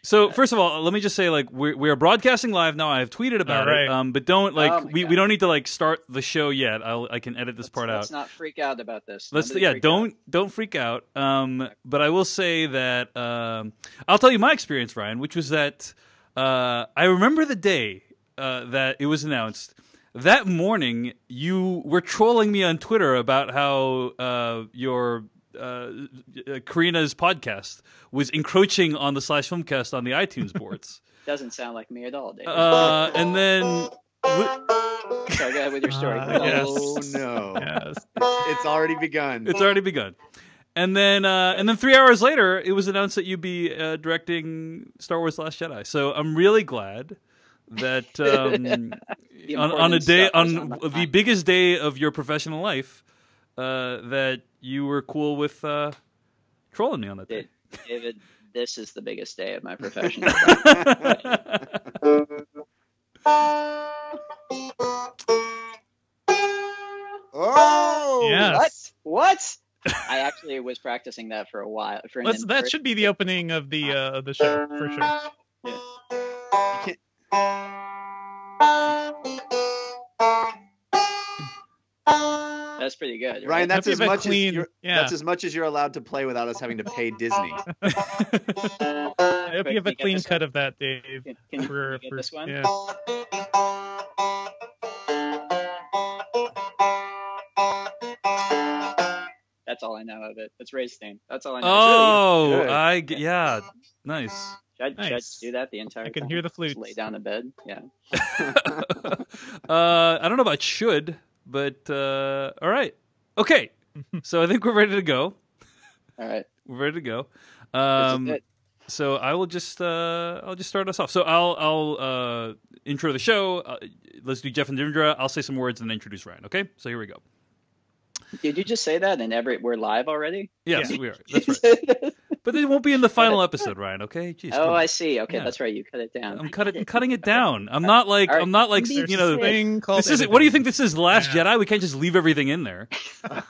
So first of all, let me just say, like, we are broadcasting live now. I have tweeted about it, but don't we don't need to like start the show yet. I can edit this part out. Let's not freak out about this. Don't freak out. But I will say that I'll tell you my experience, Ryan, which was that I remember the day that it was announced. That morning, you were trolling me on Twitter about how your Karina's podcast was encroaching on the Slash Filmcast on the iTunes boards. Doesn't sound like me at all, David. And then... Sorry, go ahead with your story. Oh, no. Yes. It's already begun. It's already begun. And then 3 hours later, it was announced that you'd be directing Star Wars: Last Jedi. So I'm really glad that on the biggest day of your professional life, that you were cool with trolling me on that day. David, this is the biggest day of my professional life. Oh! Yes. What? I actually was practicing that for a while. That should be the opening of the show for sure. Yeah. That's pretty good, right? Ryan, that's as much that's as much as you're allowed to play without us having to pay Disney. I hope you have a clean cut of that, Dave. Can you get this one? Yeah. That's all I know of it. It's Ray's theme. That's all I know. Oh, really nice. Should I do that the entire time? I can hear the flutes. Just lay down in bed. Yeah. I don't know about should, but all right. Okay. So I think we're ready to go. All right. We're ready to go. This is it. So I will just I'll just start us off. So I'll intro the show. Let's do Jeff and Dindra. I'll say some words and then introduce Ryan. Okay. So here we go. Did you just say that? And we're live already? Yes, we are. That's right. But it won't be in the final episode, Ryan. Okay. Jeez, I see. Okay, yeah. That's right. You cut it down. I'm cutting it down. I'm not like right. you know. This is what do you think this is? Last Jedi? We can't just leave everything in there.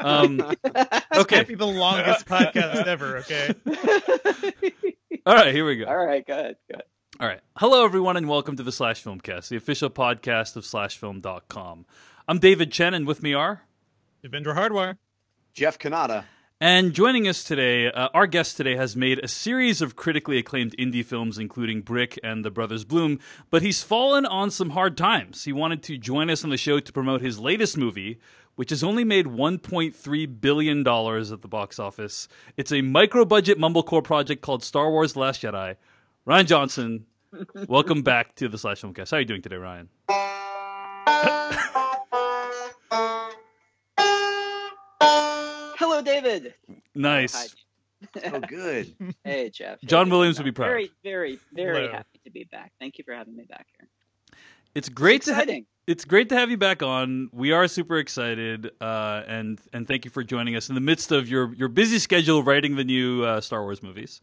Okay. Might be the longest podcast ever. Okay. All right. Here we go. All right. Good. All right. Hello, everyone, and welcome to the Slash Filmcast, the official podcast of SlashFilm.com. I'm David Chen, and with me are Devendra Hardwire, Jeff Kanata. And joining us today, our guest today has made a series of critically acclaimed indie films, including Brick and The Brothers Bloom, but he's fallen on some hard times. He wanted to join us on the show to promote his latest movie, which has only made $1.3 billion at the box office. It's a micro-budget mumblecore project called Star Wars: Last Jedi. Ryan Johnson, welcome back to the Slash Filmcast. How are you doing today, Ryan? Hello, David. Nice. Oh, good. Hey, Jeff. John Williams would be proud. Very, very, very Hello. happy to be back. Thank you for having me back here. It's great exciting. It's great to have you back on. We are super excited, and thank you for joining us in the midst of your busy schedule writing the new Star Wars movies.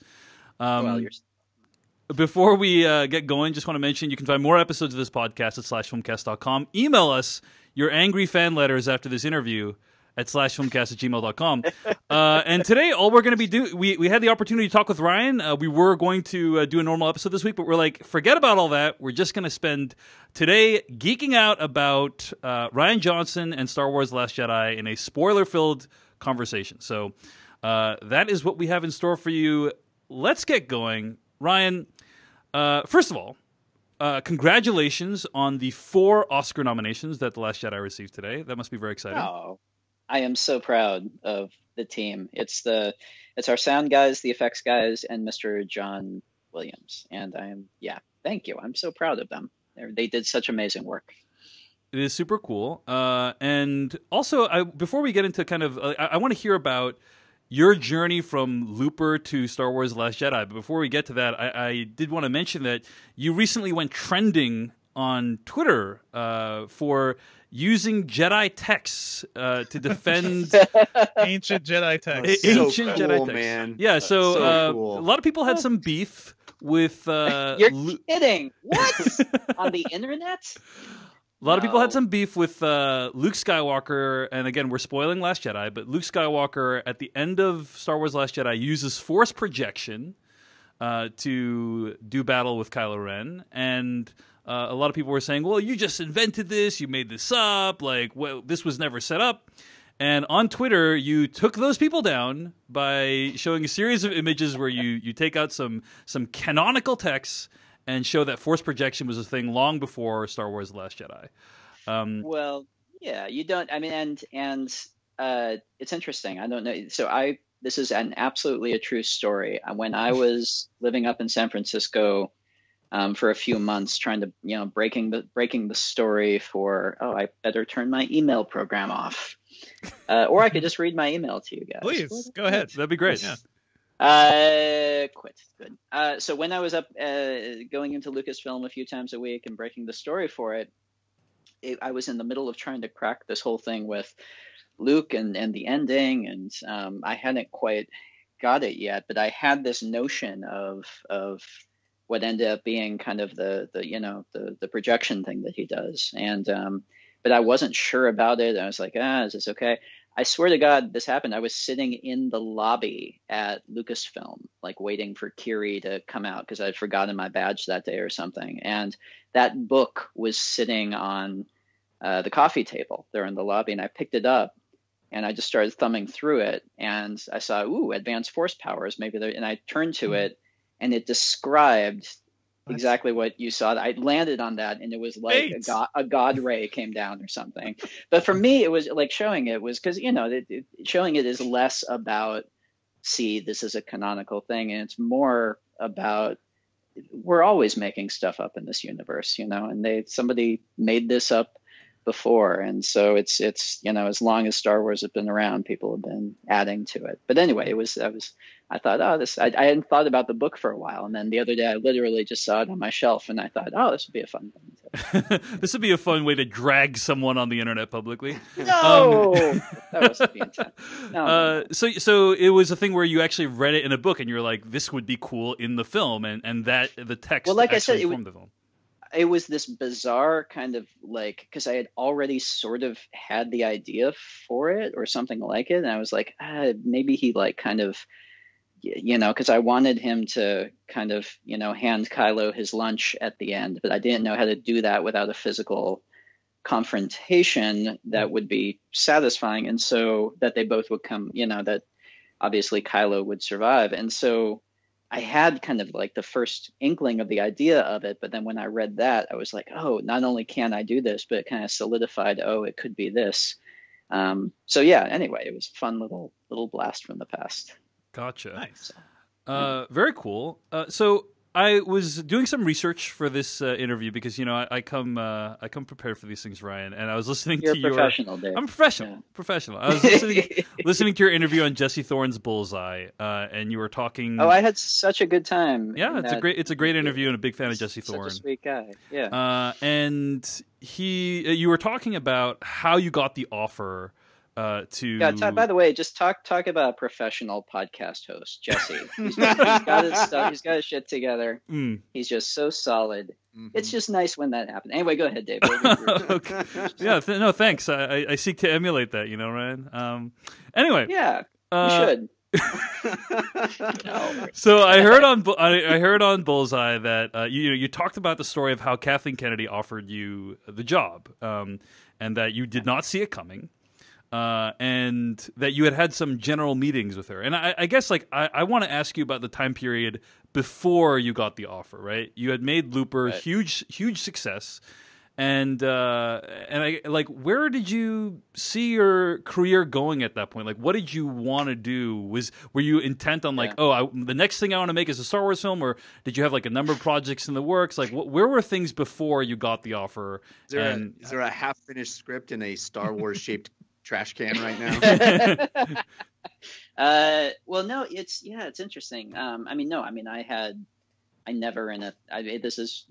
Before we get going, just want to mention you can find more episodes of this podcast at slashfilmcast.com. Email us your angry fan letters after this interview at slashfilmcast@gmail.com. And today, all we're going to be doing, we had the opportunity to talk with Ryan. We were going to do a normal episode this week, but we're like, forget about all that. We're just going to spend today geeking out about Ryan Johnson and Star Wars: Last Jedi in a spoiler-filled conversation. So that is what we have in store for you. Let's get going. Ryan, first of all, congratulations on the 4 Oscar nominations that The Last Jedi received today. That must be very exciting. Oh, I am so proud of the team. It's our sound guys, the effects guys, and Mr. John Williams. And thank you. I'm so proud of them. They did such amazing work. It is super cool. And also, before we get into kind of, I want to hear about your journey from Looper to Star Wars: Last Jedi. But before we get to that, I did want to mention that you recently went trending on Twitter for using Jedi texts to defend ancient Jedi texts. Ancient cool, Jedi texts, man. Yeah, so cool. a lot of people had some beef with. You're kidding? What? On the internet? A lot of people had some beef with Luke Skywalker, and again, we're spoiling Last Jedi, but Luke Skywalker at the end of Star Wars: Last Jedi uses Force projection to do battle with Kylo Ren, and a lot of people were saying, "Well, you just invented this. You made this up. Like, well, this was never set up." And on Twitter, you took those people down by showing a series of images where you take out some canonical texts and show that force projection was a thing long before Star Wars: The Last Jedi. Well, yeah, you don't. I mean, and it's interesting. I don't know. So this is absolutely a true story. When I was living up in San Francisco for a few months, trying to breaking the story for I better turn my email program off, or I could just read my email to you guys. Please go ahead. That'd be great. Quit. Good. So when I was up going into Lucasfilm a few times a week and breaking the story for it, I was in the middle of trying to crack this whole thing with Luke and the ending, and I hadn't quite got it yet, but I had this notion of what ended up being kind of the projection thing that he does, and but I wasn't sure about it. I was like, is this okay? I swear to God, this happened. I was sitting in the lobby at Lucasfilm, like waiting for Kiri to come out because I'd forgotten my badge that day or something. And that book was sitting on the coffee table there in the lobby, and I picked it up and I just started thumbing through it, and I saw, advanced force powers, maybe there, and I turned to it, and it described exactly what you saw. I landed on that, and it was like a god ray came down or something. But for me, it was like showing it was because showing it is less about, see, this is a canonical thing, and it's more about we're always making stuff up in this universe, and somebody made this up before, and so it's as long as Star Wars has been around, people have been adding to it. But anyway, I thought, I hadn't thought about the book for a while, and then the other day I literally just saw it on my shelf, and I thought, this would be a fun thing. This would be a fun way to drag someone on the internet publicly. No, that wasn't the intent. No. So it was a thing where you actually read it in a book, and you're like, this would be cool in the film, and that the text. Well, like I said, formed the film. It was this bizarre kind of because I had already sort of had the idea for it or something like it. And I was like, maybe he kind of, because I wanted him to kind of, hand Kylo his lunch at the end, but I didn't know how to do that without a physical confrontation that would be satisfying. And so that they both would come, that obviously Kylo would survive. And so I had kind of the first inkling of the idea of it, but then when I read that, I was like, not only can I do this, but it kind of solidified, it could be this. So yeah, anyway, it was a fun little blast from the past. Gotcha. Nice. Very cool. So I was doing some research for this interview because I come prepared for these things, Ryan, and I was listening You're to a professional, Dave. I'm professional. Yeah. Professional. I was listening to your interview on Jesse Thorne's Bullseye, and you were talking. I had such a good time. Yeah, it's a great interview, and a big fan of Jesse Thorne. Such a sweet guy. Yeah. And you were talking about how you got the offer. By the way, just talk about a professional podcast host, Jesse. He's got his stuff. He's got his shit together. He's just so solid. Mm-hmm. It's just nice when that happens. Anyway, go ahead, Dave. Okay. Yeah, no, thanks. I seek to emulate that, Ryan. Anyway, yeah, you should. So I heard on Bullseye that you talked about the story of how Kathleen Kennedy offered you the job, and that you did not see it coming. And that you had some general meetings with her. And I guess I want to ask you about the time period before you got the offer, right? You had made Looper right. huge success. And I where did you see your career going at that point? What did you want to do? Were you intent on the next thing I want to make is a Star Wars film, or did you have a number of projects in the works? Where were things before you got the offer? Is there a half-finished script in a Star Wars shaped trash can right now? Well, no, it's interesting. This is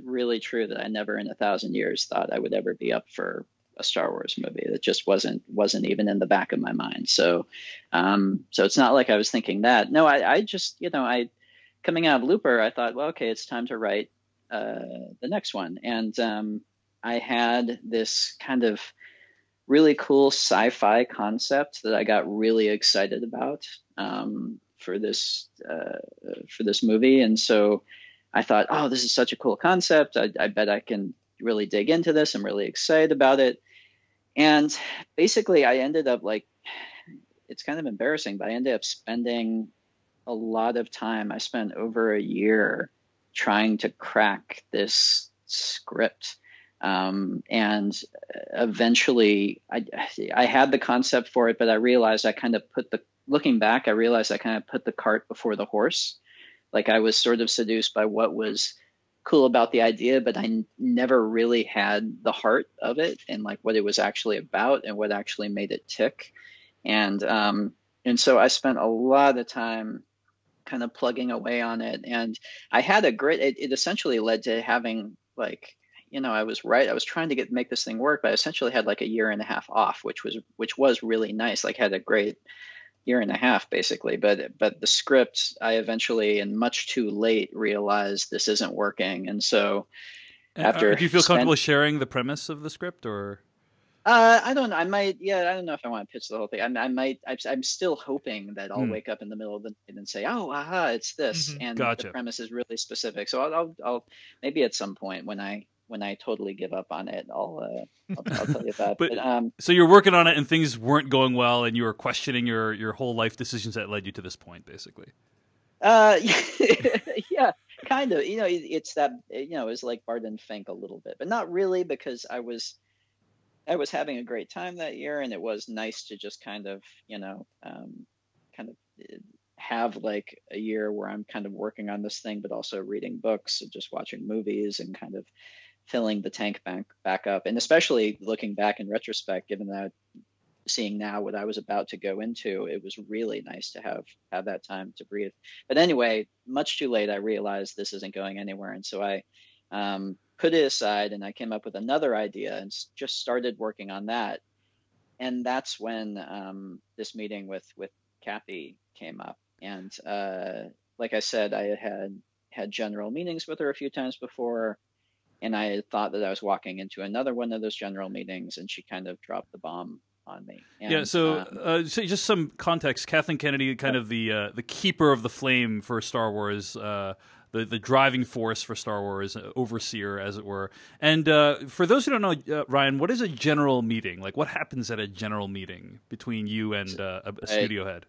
really true that I never in 1,000 years thought I would ever be up for a Star Wars movie. That just wasn't even in the back of my mind. So it's not like I was thinking that. No, I just, coming out of Looper, I thought, well, okay, it's time to write the next one. And I had this kind of really cool sci-fi concept that I got really excited about for this movie. And so I thought, oh, this is such a cool concept. I bet I can really dig into this. I'm really excited about it. And basically, I ended up like, it's kind of embarrassing, but I ended up spending a lot of time. I spent over a year trying to crack this script. And eventually I had the concept for it, but I realized looking back, I realized I kind of put the cart before the horse. Like I was sort of seduced by what was cool about the idea, but I never really had the heart of it and like what it was actually about and what actually made it tick. And so I spent a lot of time kind of plugging away on it. And I had it essentially led to having like, I was trying to make this thing work, but I essentially had like a year and a half off, which was really nice. Like had a great year and a half basically, but the script, I eventually, and much too late, realized this isn't working. And so after, do you feel comfortable sharing the premise of the script, or? I don't know. I might. Yeah, I don't know if I want to pitch the whole thing. I might. I'm still hoping that I'll wake up in the middle of the night and say, "Oh, aha, it's this," and Gotcha. the premise is really specific. So I'll maybe at some point when I totally give up on it, I'll tell you that. But so you're working on it, and things weren't going well, and you were questioning your whole life decisions that led you to this point, basically. Yeah, kind of. It's that. It was like Barton Fink a little bit, but not really, because I was having a great time that year, and it was nice to just kind of have like a year where I'm kind of working on this thing, but also reading books and just watching movies and kind of filling the tank back up. And especially looking back in retrospect, given that seeing now what I was about to go into, it was really nice to have that time to breathe. But anyway, much too late, I realized this isn't going anywhere. And so I put it aside, and I came up with another idea and just started working on that. And that's when this meeting with Kathy came up. And like I said, I had general meetings with her a few times before, and I had thought that I was walking into another one of those general meetings, and she kind of dropped the bomb on me. And, yeah, so just some context. Kathleen Kennedy, kind of the keeper of the flame for Star Wars, the driving force for Star Wars, overseer, as it were. And for those who don't know, Ryan, what is a general meeting? Like, what happens at a general meeting between you and a studio head?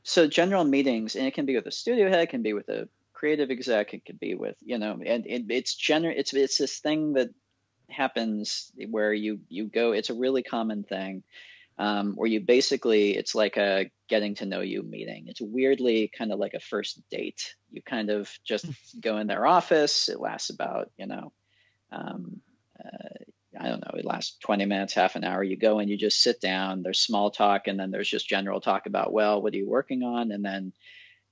So general meetings, and it can be with a studio head, it can be with a creative exec, it could be with, and it's this thing that happens where you go, it's a really common thing, where you basically, it's like a getting to know you meeting. It's weirdly kind of like a first date. You kind of just go in their office. It lasts about, I don't know, it lasts 20 minutes, half an hour. You go and you just sit down, there's small talk, and then there's just general talk about, well, what are you working on? And then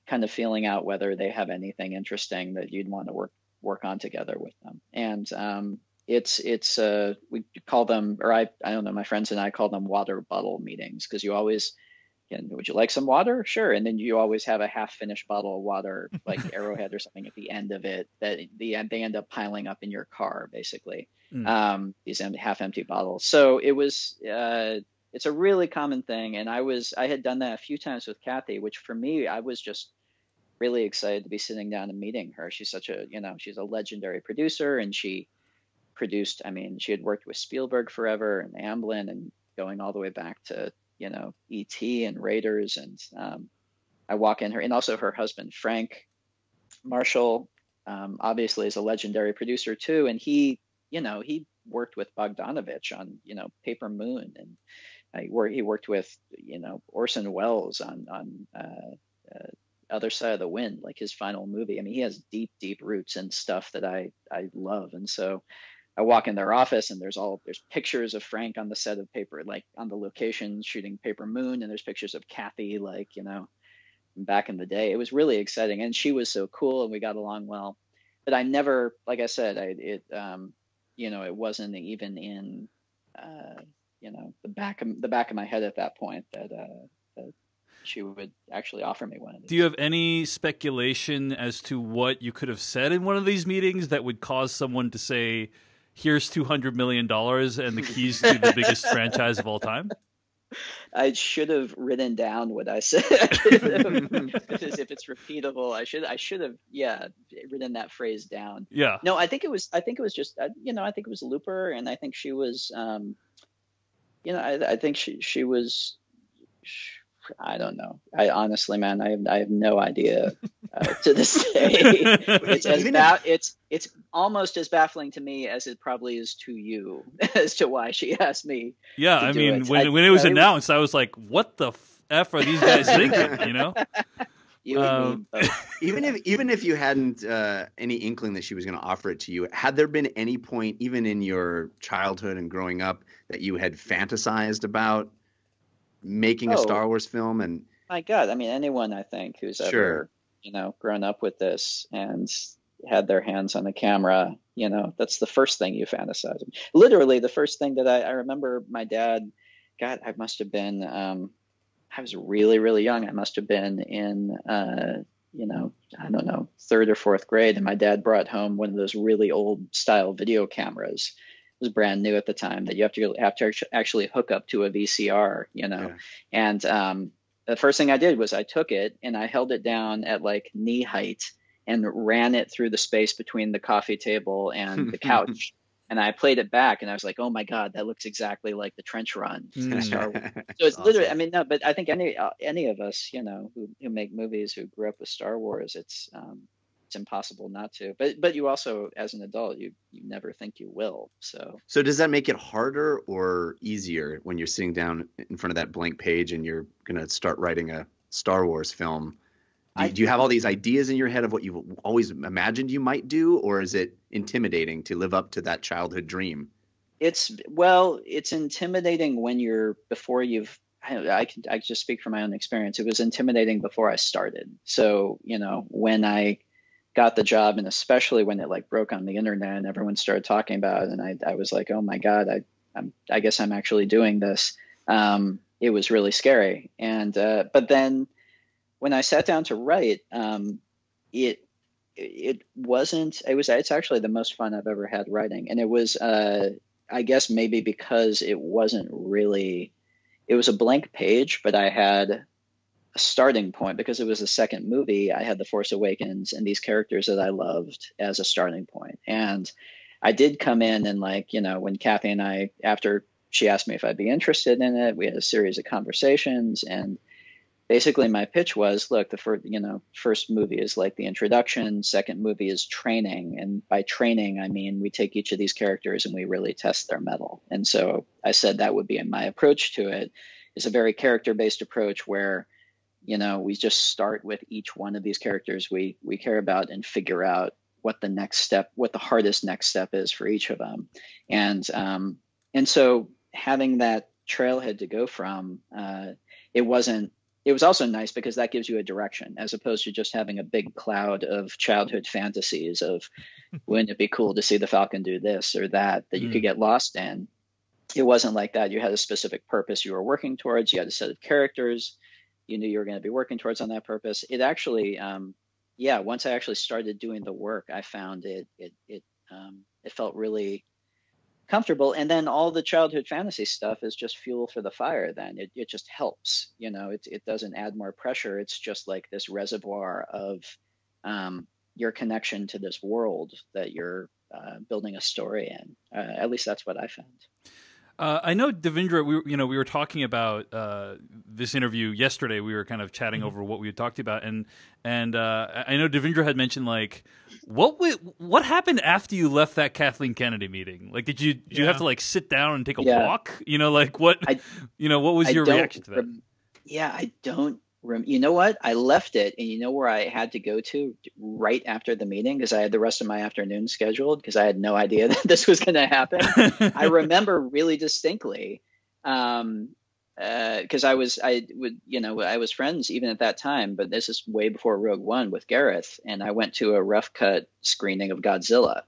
kind of feeling out whether they have anything interesting that you'd want to work on together with them. And it's we call them, or I don't know, my friends and I call them water bottle meetings, because you always, would you like some water? Sure. And then you always have a half-finished bottle of water, like Arrowhead or something, at the end of it, that they end up piling up in your car, basically. These half-empty bottles. So it was, it's a really common thing. And I had done that a few times with Kathy, which for me, I was just really excited to be sitting down and meeting her. She's such a, she's a legendary producer, and she produced, she had worked with Spielberg forever and Amblin, and going all the way back to, E.T. and Raiders. And I walk in her, and also her husband, Frank Marshall, obviously is a legendary producer too. And he worked with Bogdanovich on, Paper Moon, and he worked with, Orson Welles on Other Side of the Wind, like his final movie. He has deep, deep roots and stuff that I love. And so I walk in their office, and there's pictures of Frank on the set of Paper, like on the location shooting Paper Moon. And there's pictures of Kathy, like, back in the day. It was really exciting. And she was so cool, and we got along well. But I never, like I said, it wasn't even in, the back of my head at that point that she would actually offer me one of these. Do you have any speculation as to what you could have said in one of these meetings that would cause someone to say, here's $200 million and the keys to the biggest franchise of all time? I should have written down what I said because if it's repeatable, I should have written that phrase down. Yeah. No, I think it was just I think it was Looper, and I think she was I think she was. I don't know. I honestly, man, I have no idea to this day. It's almost as baffling to me as it probably is to you as to why she asked me. Yeah, I mean, when it was announced, I was like, "What the f are these guys thinking?" You know. You and me both. Even if you hadn't any inkling that she was going to offer it to you, had there been any point, even in your childhood and growing up, that you had fantasized about making a Star Wars film? And my God, I mean, anyone I think who's ever grown up with this and had their hands on the camera, that's the first thing you fantasize. Literally, the first thing that I remember my dad. God, I must have been. I was really, really young. I must have been in, I don't know, 3rd or 4th grade, and my dad brought home one of those really old style video cameras. It was brand new at the time that you have to actually hook up to a VCR, And the first thing I did was I took it and I held it down at like knee height and ran it through the space between the coffee table and the couch. And I played it back and I was like, oh my God, that looks exactly like the trench run in Star Wars. So it's literally, I mean, no, but I think any of us, who make movies, who grew up with Star Wars, it's impossible not to. But you also, as an adult, you never think you will. So does that make it harder or easier when you're sitting down in front of that blank page and you're going to start writing a Star Wars film? Do you have all these ideas in your head of what you've always imagined you might do, or is it intimidating to live up to that childhood dream? It's intimidating when I can just speak from my own experience. It was intimidating before I started. So, when I got the job, and especially when it like broke on the internet and everyone started talking about it, and I was like, oh my God, I guess I'm actually doing this. It was really scary. And, but then when I sat down to write, it's actually the most fun I've ever had writing. And it was, I guess maybe because it was a blank page, but I had a starting point because it was the second movie. I had The Force Awakens and these characters that I loved as a starting point. And I did come in and when Kathy and I, after she asked me if I'd be interested in it, we had a series of conversations, and basically my pitch was, look, the first movie is like the introduction, second movie is training. And by training, I mean, we take each of these characters and we really test their mettle. And so I said that would be my approach to it, is a very character-based approach where, we just start with each one of these characters we care about and figure out what the hardest next step is for each of them. And so having that trailhead to go from, it was also nice because that gives you a direction as opposed to just having a big cloud of childhood fantasies of wouldn't it be cool to see the Falcon do this or that you could get lost in. It wasn't like that. You had a specific purpose you were working towards. You had a set of characters you knew you were going to be working towards on that purpose. It actually, once I actually started doing the work, I found it felt really comfortable. And then all the childhood fantasy stuff is just fuel for the fire. Then it just helps, it doesn't add more pressure. It's just like this reservoir of your connection to this world that you're building a story in. At least that's what I found. I know, Devindra, we were talking about this interview yesterday. We were kind of chatting over what we had talked about, and I know Devindra had mentioned what happened after you left that Kathleen Kennedy meeting? Like, did you have to sit down and take a walk? What was your reaction to that? I don't. You know what? I left it, and you know where I had to go to right after the meeting because I had the rest of my afternoon scheduled because I had no idea that this was going to happen. I remember really distinctly because I was friends even at that time, but this is way before Rogue One with Gareth, and I went to a rough cut screening of Godzilla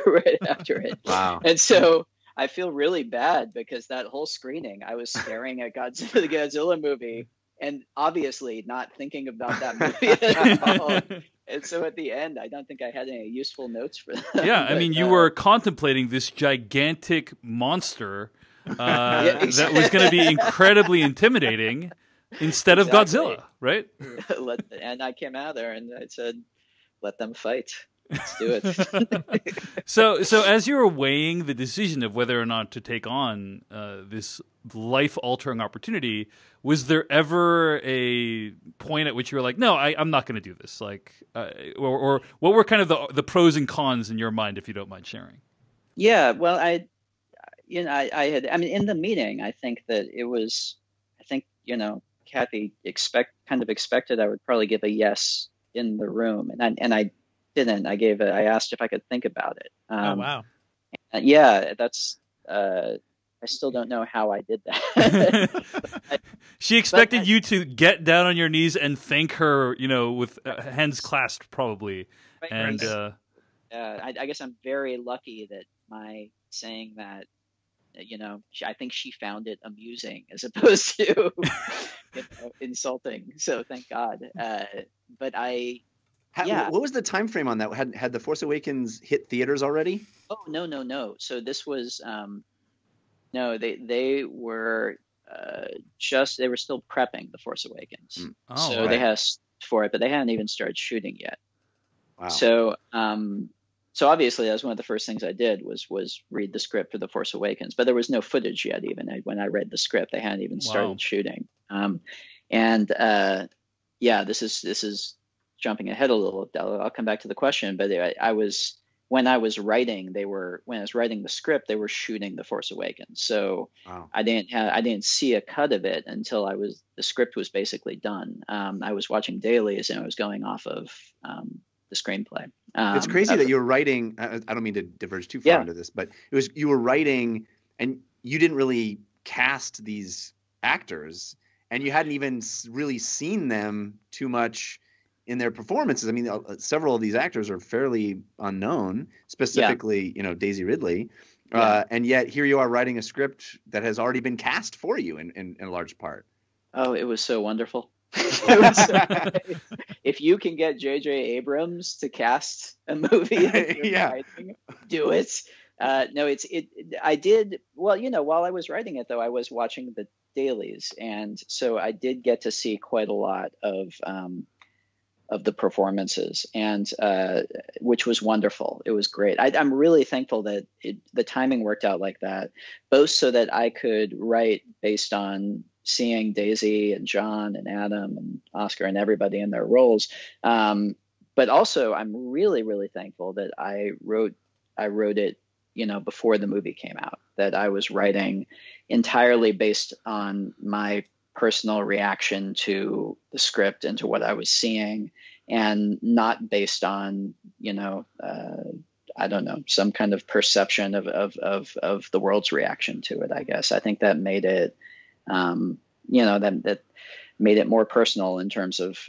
right after it. Wow! And so I feel really bad because that whole screening I was staring at the Godzilla movie. And obviously not thinking about that movie at all. And so at the end, I don't think I had any useful notes for that. Yeah, I mean, you were contemplating this gigantic monster that was going to be incredibly intimidating instead of Godzilla, right? And I came out there and I said, let them fight. Let's do it. So as you were weighing the decision of whether or not to take on this life-altering opportunity, was there ever a point at which you were like, no, I'm not going to do this? Like, or what were kind of the pros and cons in your mind, if you don't mind sharing? Yeah, well, I had, I mean, in the meeting, I think that it was, Kathy kind of expected I would probably give a yes in the room, and I didn't. I asked if I could think about it. Oh, wow. Yeah, that's. I still don't know how I did that. She expected you to get down on your knees and thank her, with hands clasped, probably. Right. And I guess I'm very lucky that my saying that, I think she found it amusing as opposed to insulting. So thank God. But what was the time frame on that? Had The Force Awakens hit theaters already? Oh, no. So this was no, they were they were still prepping The Force Awakens. So they had for it, but they hadn't even started shooting yet. Wow. So obviously that was one of the first things I did was read the script for The Force Awakens, but there was no footage yet. Even when I read the script, they hadn't even started shooting. This is jumping ahead a little. I'll come back to the question, but when I was writing the script, they were shooting The Force Awakens. So I didn't see a cut of it until the script was basically done. I was watching dailies and I was going off of the screenplay. It's crazy that you were writing. I don't mean to diverge too far into this, but you were writing and you didn't really cast these actors, and you hadn't even really seen them too much in their performances. I mean, several of these actors are fairly unknown, specifically, Daisy Ridley. And yet here you are writing a script that has already been cast for you in a large part. Oh, it was so wonderful. If you can get J.J. Abrams to cast a movie that you're writing, do it. I did. Well, while I was writing it, though, I was watching the dailies. And so I did get to see quite a lot of the performances, and which was wonderful. It was great. I'm really thankful that the timing worked out like that, both so that I could write based on seeing Daisy and John and Adam and Oscar and everybody in their roles. But also I'm really, really thankful that I wrote it, before the movie came out, that I was writing entirely based on my personal reaction to the script and to what I was seeing, and not based on, I don't know, some kind of perception of the world's reaction to it. I guess I think that made it, that made it more personal in terms of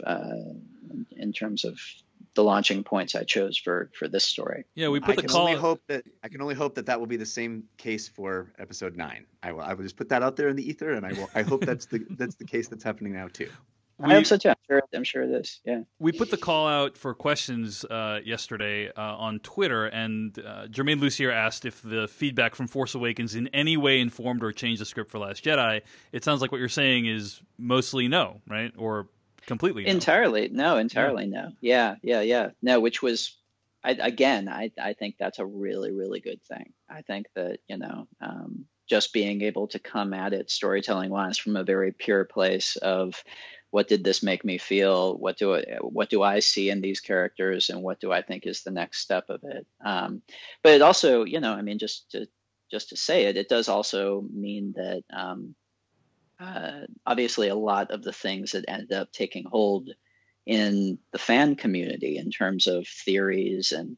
the launching points I chose for this story. Yeah, we put the call. I can only hope that will be the same case for episode 9. I will just put that out there in the ether, and I hope that's the case that's happening now too. I hope so too. I'm sure it is. Yeah. We put the call out for questions yesterday on Twitter, and Jermaine Lucier asked if the feedback from Force Awakens in any way informed or changed the script for Last Jedi. It sounds like what you're saying is mostly no, right? Or completely no. Entirely no. Yeah. No, which was, I think that's a really, really good thing. I think that, just being able to come at it storytelling wise from a very pure place of what did this make me feel? What do I see in these characters, and what do I think is the next step of it? But it also, just to say it does also mean that obviously a lot of the things that ended up taking hold in the fan community in terms of theories and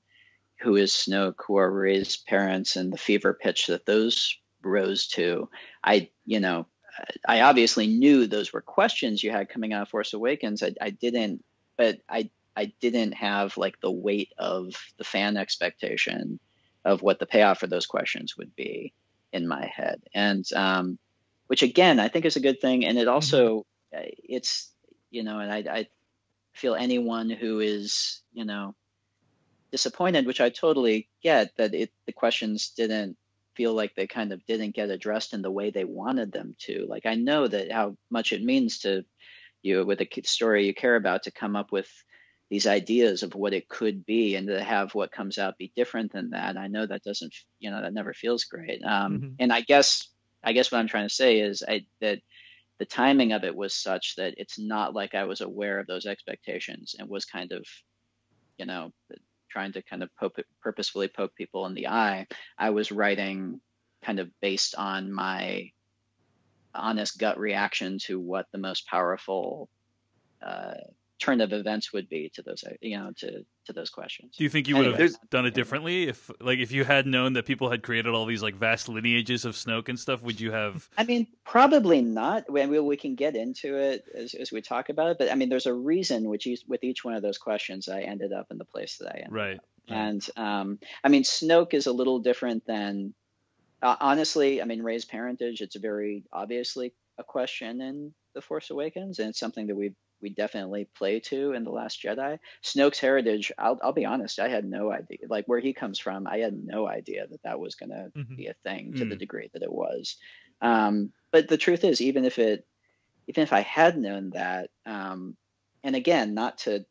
who is Snoke, who are Rey's parents, and the fever pitch that those rose to, I obviously knew those were questions you had coming out of Force Awakens. I didn't have like the weight of the fan expectation of what the payoff for those questions would be in my head. And which again, I think is a good thing. And it also, it's, and I feel anyone who is, disappointed, which I totally get, that the questions didn't feel like they kind of didn't get addressed in the way they wanted them to. Like, I know that how much it means to you with a story you care about to come up with these ideas of what it could be, and to have what comes out be different than that. I know that doesn't, that never feels great. And I guess what I'm trying to say is that the timing of it was such that it's not like I was aware of those expectations and was kind of, trying to kind of purposefully poke people in the eye. I was writing kind of based on my honest gut reaction to what the most powerful turn of events would be to those, to those questions. Do you think you would have done it differently if you had known that people had created all these like vast lineages of Snoke and stuff? Would you have? I mean, probably not. We can get into it as we talk about it, but I mean, there's a reason with each one of those questions I ended up in the place that I ended up. And I mean, Snoke is a little different than honestly. I mean, Rey's parentage, it's very obviously a question in The Force Awakens, and it's something that we definitely play to in The Last Jedi. Snoke's heritage, I'll be honest, I had no idea. Like, where he comes from, I had no idea that was going to be a thing to the degree that it was. But the truth is, even if I had known that, and again, not to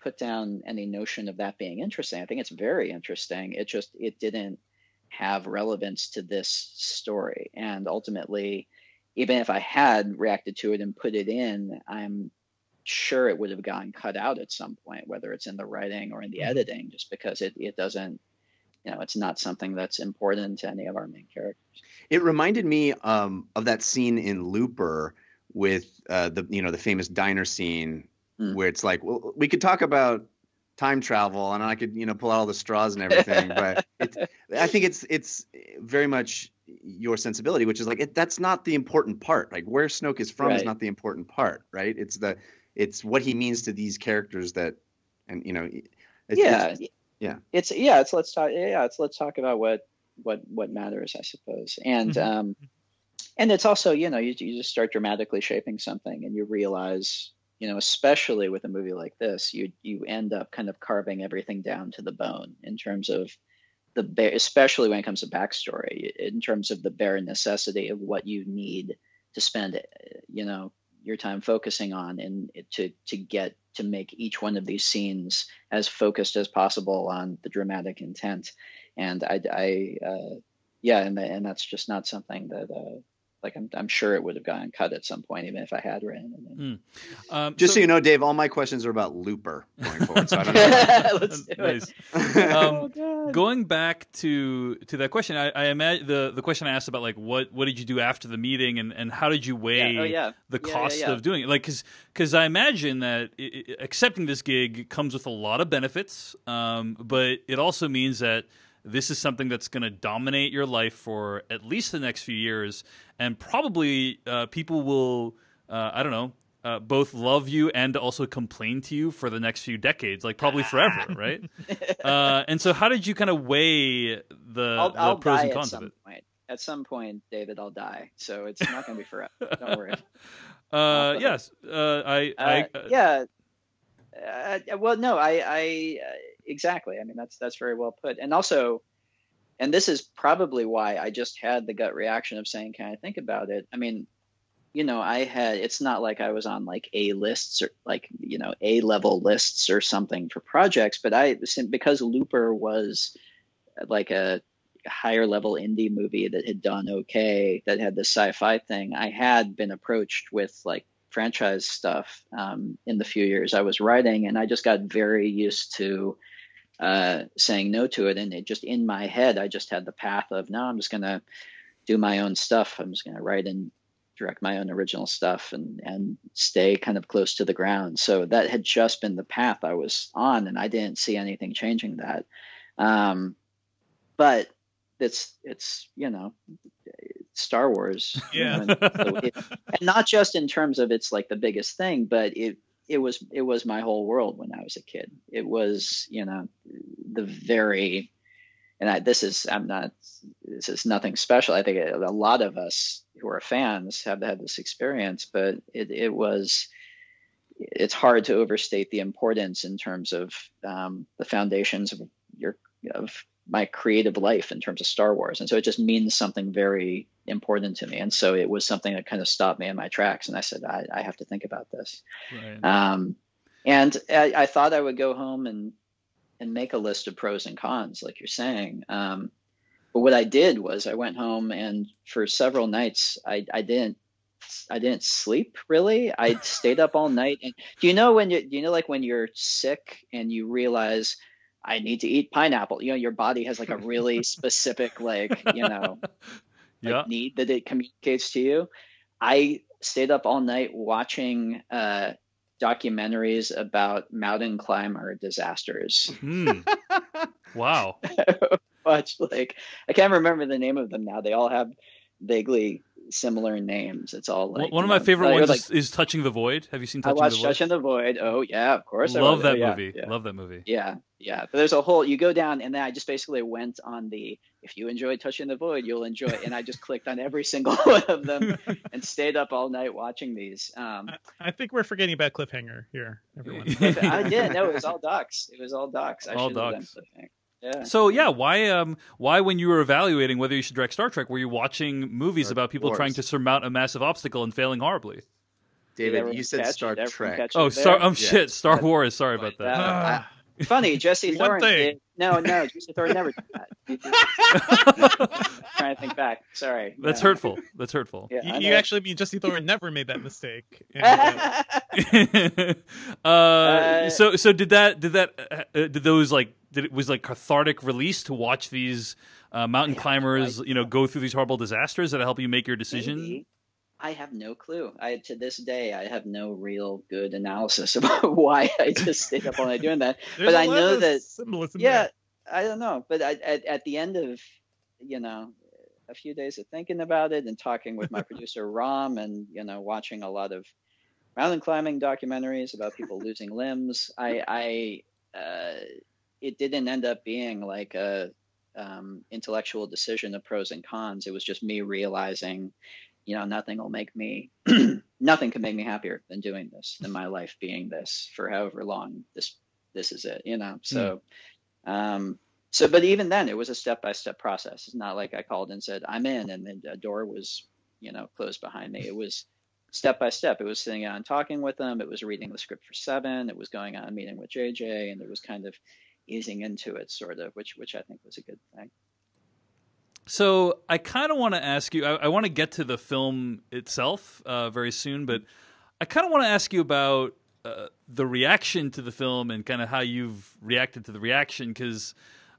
put down any notion of that being interesting. I think it's very interesting. It didn't have relevance to this story, and ultimately, even if I had reacted to it and put it in, I'm sure it would have gotten cut out at some point, whether it's in the writing or in the editing, just because it doesn't, it's not something that's important to any of our main characters. It reminded me of that scene in Looper with the famous diner scene where it's like, well, we could talk about time travel and I could, pull out all the straws and everything, but I think it's very much your sensibility, which is like that's not the important part. Like, where Snoke is from is not the important part, right? It's what he means to these characters that, and let's talk about what matters, I suppose. And and it's also, you just start dramatically shaping something, and you realize, especially with a movie like this, you end up kind of carving everything down to the bone in terms of especially when it comes to backstory, in terms of the bare necessity of what you need to spend, your time focusing on, and to make each one of these scenes as focused as possible on the dramatic intent. And and that's just not something that, I'm sure it would have gotten cut at some point, even if I had written it. Just so you know, Dave, all my questions are about Looper going forward. So I don't know. Let's do it. Going back to that question, I imagine the question I asked about, like, what did you do after the meeting, and how did you weigh the cost of doing it? Like, because I imagine that accepting this gig comes with a lot of benefits, but it also means that this is something that's going to dominate your life for at least the next few years, and probably people will, both love you and also complain to you for the next few decades, like probably forever, right? And so how did you kind of weigh the pros and cons of it? At some point, David, I'll die, so it's not going to be forever. Don't worry. Yes, exactly. I mean, that's very well put. And also, and this is probably why I just had the gut reaction of saying, can I think about it? I mean, it's not like I was on like A lists or like, A level lists or something for projects, but because Looper was like a higher level indie movie that had done okay, that had the sci-fi thing, I had been approached with like franchise stuff in the few years I was writing, and I just got very used to saying no to it. And it just, in my head, I just had the path of, no, I'm just going to do my own stuff. I'm just going to write and direct my own original stuff and stay kind of close to the ground. So that had just been the path I was on, and I didn't see anything changing that. But it's Star Wars. Yeah. And not just in terms of it's like the biggest thing, but it was my whole world when I was a kid. It was, this is nothing special. I think a lot of us who are fans have had this experience, but it's hard to overstate the importance in terms of the foundations of my creative life in terms of Star Wars. And so it just means something very important to me. And so it was something that kind of stopped me in my tracks. And I said, I have to think about this. Right. And I thought I would go home and make a list of pros and cons, like you're saying. But what I did was I went home, and for several nights, I didn't sleep really. I stayed up all night. And do you know like when you're sick and you realize I need to eat pineapple, your body has like a really specific, like, need that it communicates to you. I stayed up all night watching documentaries about mountain climber disasters. Wow. Much like, I can't remember the name of them now. They all have vaguely similar names. It's all like one of my favorite ones is Touching the Void. Have you seen Touching the Void? I watched Touching the Void. Oh yeah, of course. Love that movie. Yeah. Love that movie. Yeah. But there's a whole, you go down, and then I just basically went on the, if you enjoy Touching the Void, you'll enjoy it. And I just clicked on every single one of them and stayed up all night watching these. I think we're forgetting about Cliffhanger here, everyone. I did. No, it was all docs. I should have done Cliffhanger. Yeah. So why when you were evaluating whether you should direct Star Trek, were you watching movies about people trying to surmount a massive obstacle and failing horribly? David, you said Star Trek. Oh, shit, Star Wars. Sorry about that. Funny, Jesse Thorne. No, Jesse Thorne never did that. Trying to think back. Sorry. That's hurtful. Yeah, you actually mean Jesse Thorne never made that mistake. So did it was like cathartic release to watch these mountain climbers, go through these horrible disasters? Did it help you make your decision? Maybe. I have no clue. To this day, I have no real good analysis about why I just stayed up all night doing that. But I know that symbolism. Yeah, I don't know. But at the end of a few days of thinking about it and talking with my producer Ram, and watching a lot of mountain climbing documentaries about people losing limbs, it didn't end up being like a intellectual decision of pros and cons. It was just me realizing, nothing can make me happier than doing this, than my life being this for however long this is it, So, but even then it was a step-by-step process. It's not like I called and said, I'm in, and then a door was, closed behind me. It was step by step. It was sitting down and talking with them. It was reading the script for 7. It was going on a meeting with JJ, and it was kind of easing into it, sort of, which I think was a good thing. So I kind of want to ask you, I want to get to the film itself very soon, but I kind of want to ask you about the reaction to the film and kind of how you've reacted to the reaction, because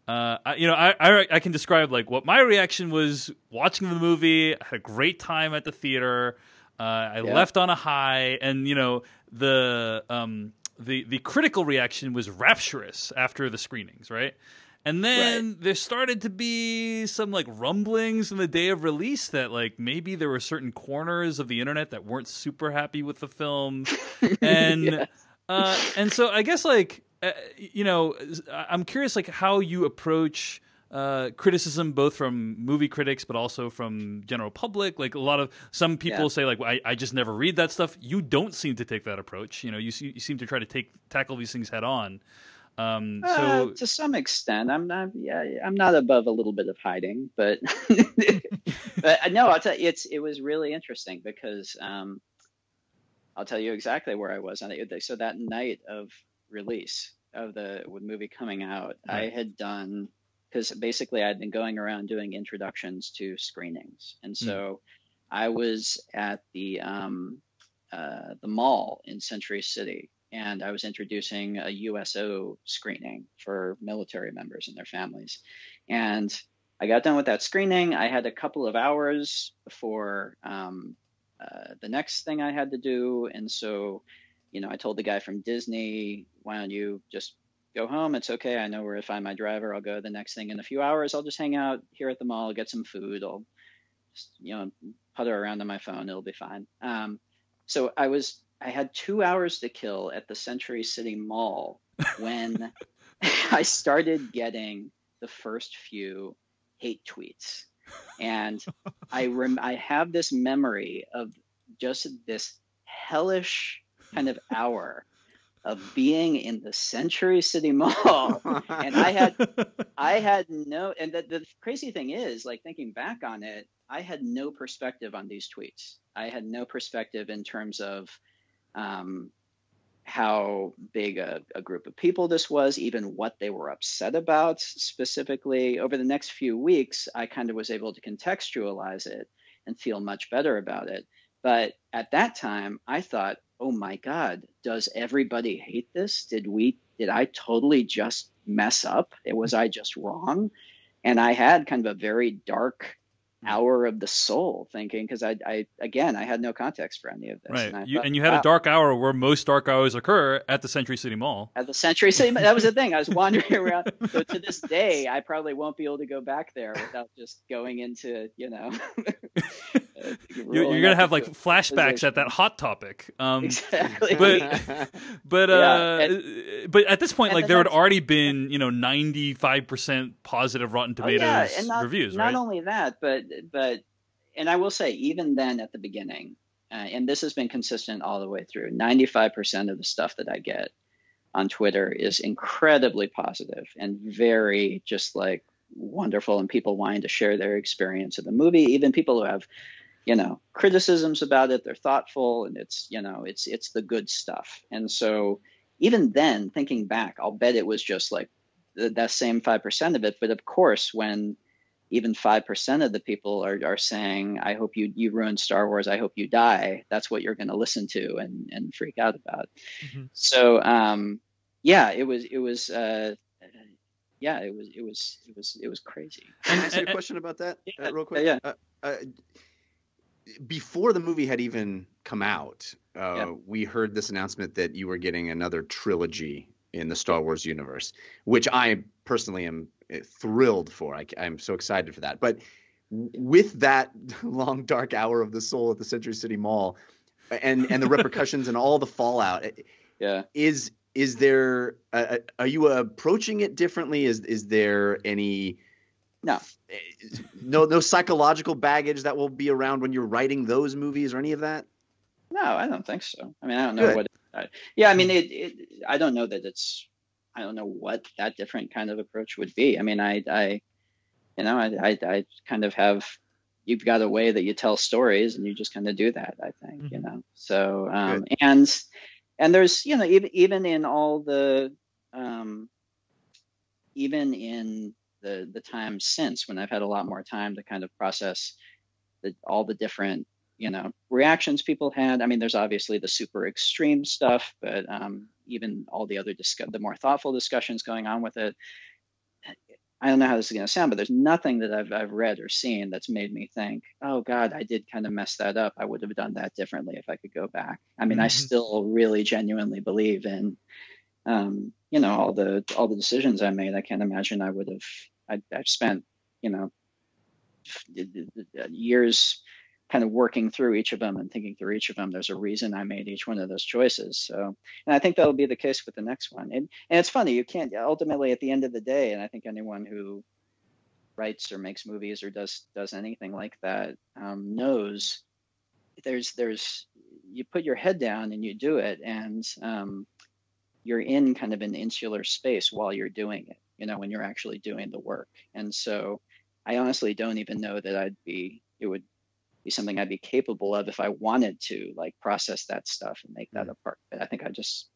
I can describe like what my reaction was watching the movie. I had a great time at the theater. I left on a high, and the critical reaction was rapturous after the screenings, right? And then there started to be some like rumblings in the day of release that like maybe there were certain corners of the internet that weren't super happy with the film, and and so I guess like I'm curious like how you approach criticism, both from movie critics but also from general public. Like some people say like I just never read that stuff. You don't seem to take that approach. You seem to try to tackle these things head on. So to some extent, I'm not above a little bit of hiding, but but no, I'll tell you, it was really interesting because I'll tell you exactly where I was on it. So that night of release of the movie coming out, I had done, because basically I'd been going around doing introductions to screenings, and so I was at the mall in Century City. And I was introducing a USO screening for military members and their families. And I got done with that screening. I had a couple of hours before the next thing I had to do. And so, I told the guy from Disney, why don't you just go home? It's okay. I know where to find my driver. I'll go to the next thing in a few hours. I'll just hang out here at the mall, get some food. I'll just, putter around on my phone. It'll be fine. So I had 2 hours to kill at the Century City Mall when I started getting the first few hate tweets. And I have this memory of just this hellish kind of hour of being in the Century City Mall, and I had no. And the crazy thing is, like thinking back on it, I had no perspective on these tweets. I had no perspective in terms of how big a group of people this was, even what they were upset about specifically. Over the next few weeks, I kind of was able to contextualize it and feel much better about it. But at that time, I thought, oh my God, does everybody hate this? Did I totally just mess up? Was I just wrong? And I had kind of a very dark hour of the soul thinking, because I had no context for any of this. Right. And you had a dark hour where most dark hours occur at the Century City Mall. At the Century City, that was the thing. I was wandering around. So to this day, I probably won't be able to go back there without just going into, you're going to have like flashbacks at that Hot Topic. Exactly. But at this point, like there had already been, 95% positive Rotten Tomatoes reviews, right? Not only that, but and I will say, even then at the beginning, and this has been consistent all the way through, 95% of the stuff that I get on Twitter is incredibly positive and very just like wonderful, and people wanting to share their experience of the movie, even people who have, criticisms about it. They're thoughtful, and it's the good stuff. And so even then, thinking back, I'll bet it was just like that same 5% of it. But of course, when even 5% of the people are saying, I hope you ruined Star Wars, I hope you die, that's what you're going to listen to and freak out about. Mm-hmm. So it was crazy. Can I ask you a question about that real quick? Yeah. Before the movie had even come out, we heard this announcement that you were getting another trilogy in the Star Wars universe, which I personally am thrilled for. I'm so excited for that. But with that long, dark hour of the soul at the Century City Mall and the repercussions and all the fallout, is there are you approaching it differently? Is there any no psychological baggage that will be around when you're writing those movies or any of that? No, I don't think so. I mean, I don't know what. I mean, I don't know that it's. I don't know what that different kind of approach would be. I mean, I kind of have. You've got a way that you tell stories, and you just kind of do that. I think, Mm-hmm. So and there's even in all the even in the time since, when I've had a lot more time to kind of process all the different reactions people had. I mean, there's obviously the super extreme stuff, but even all the other the more thoughtful discussions going on with it. I don't know how this is going to sound, but there's nothing that I've read or seen that's made me think, oh God, I did kind of mess that up. I would have done that differently if I could go back. I mean, I still really genuinely believe in, all the decisions I made. I can't imagine I would have. I've spent, years kind of working through each of them and thinking through each of them. There's a reason I made each one of those choices. So, and I think that'll be the case with the next one. And it's funny, you can't ultimately at the end of the day, and I think anyone who writes or makes movies or does anything like that knows there's you put your head down and you do it, and you're in kind of an insular space while you're doing it, when you're actually doing the work. And so I honestly don't even know that it would be something I'd be capable of if I wanted to like process that stuff and make that a part. But I think I just,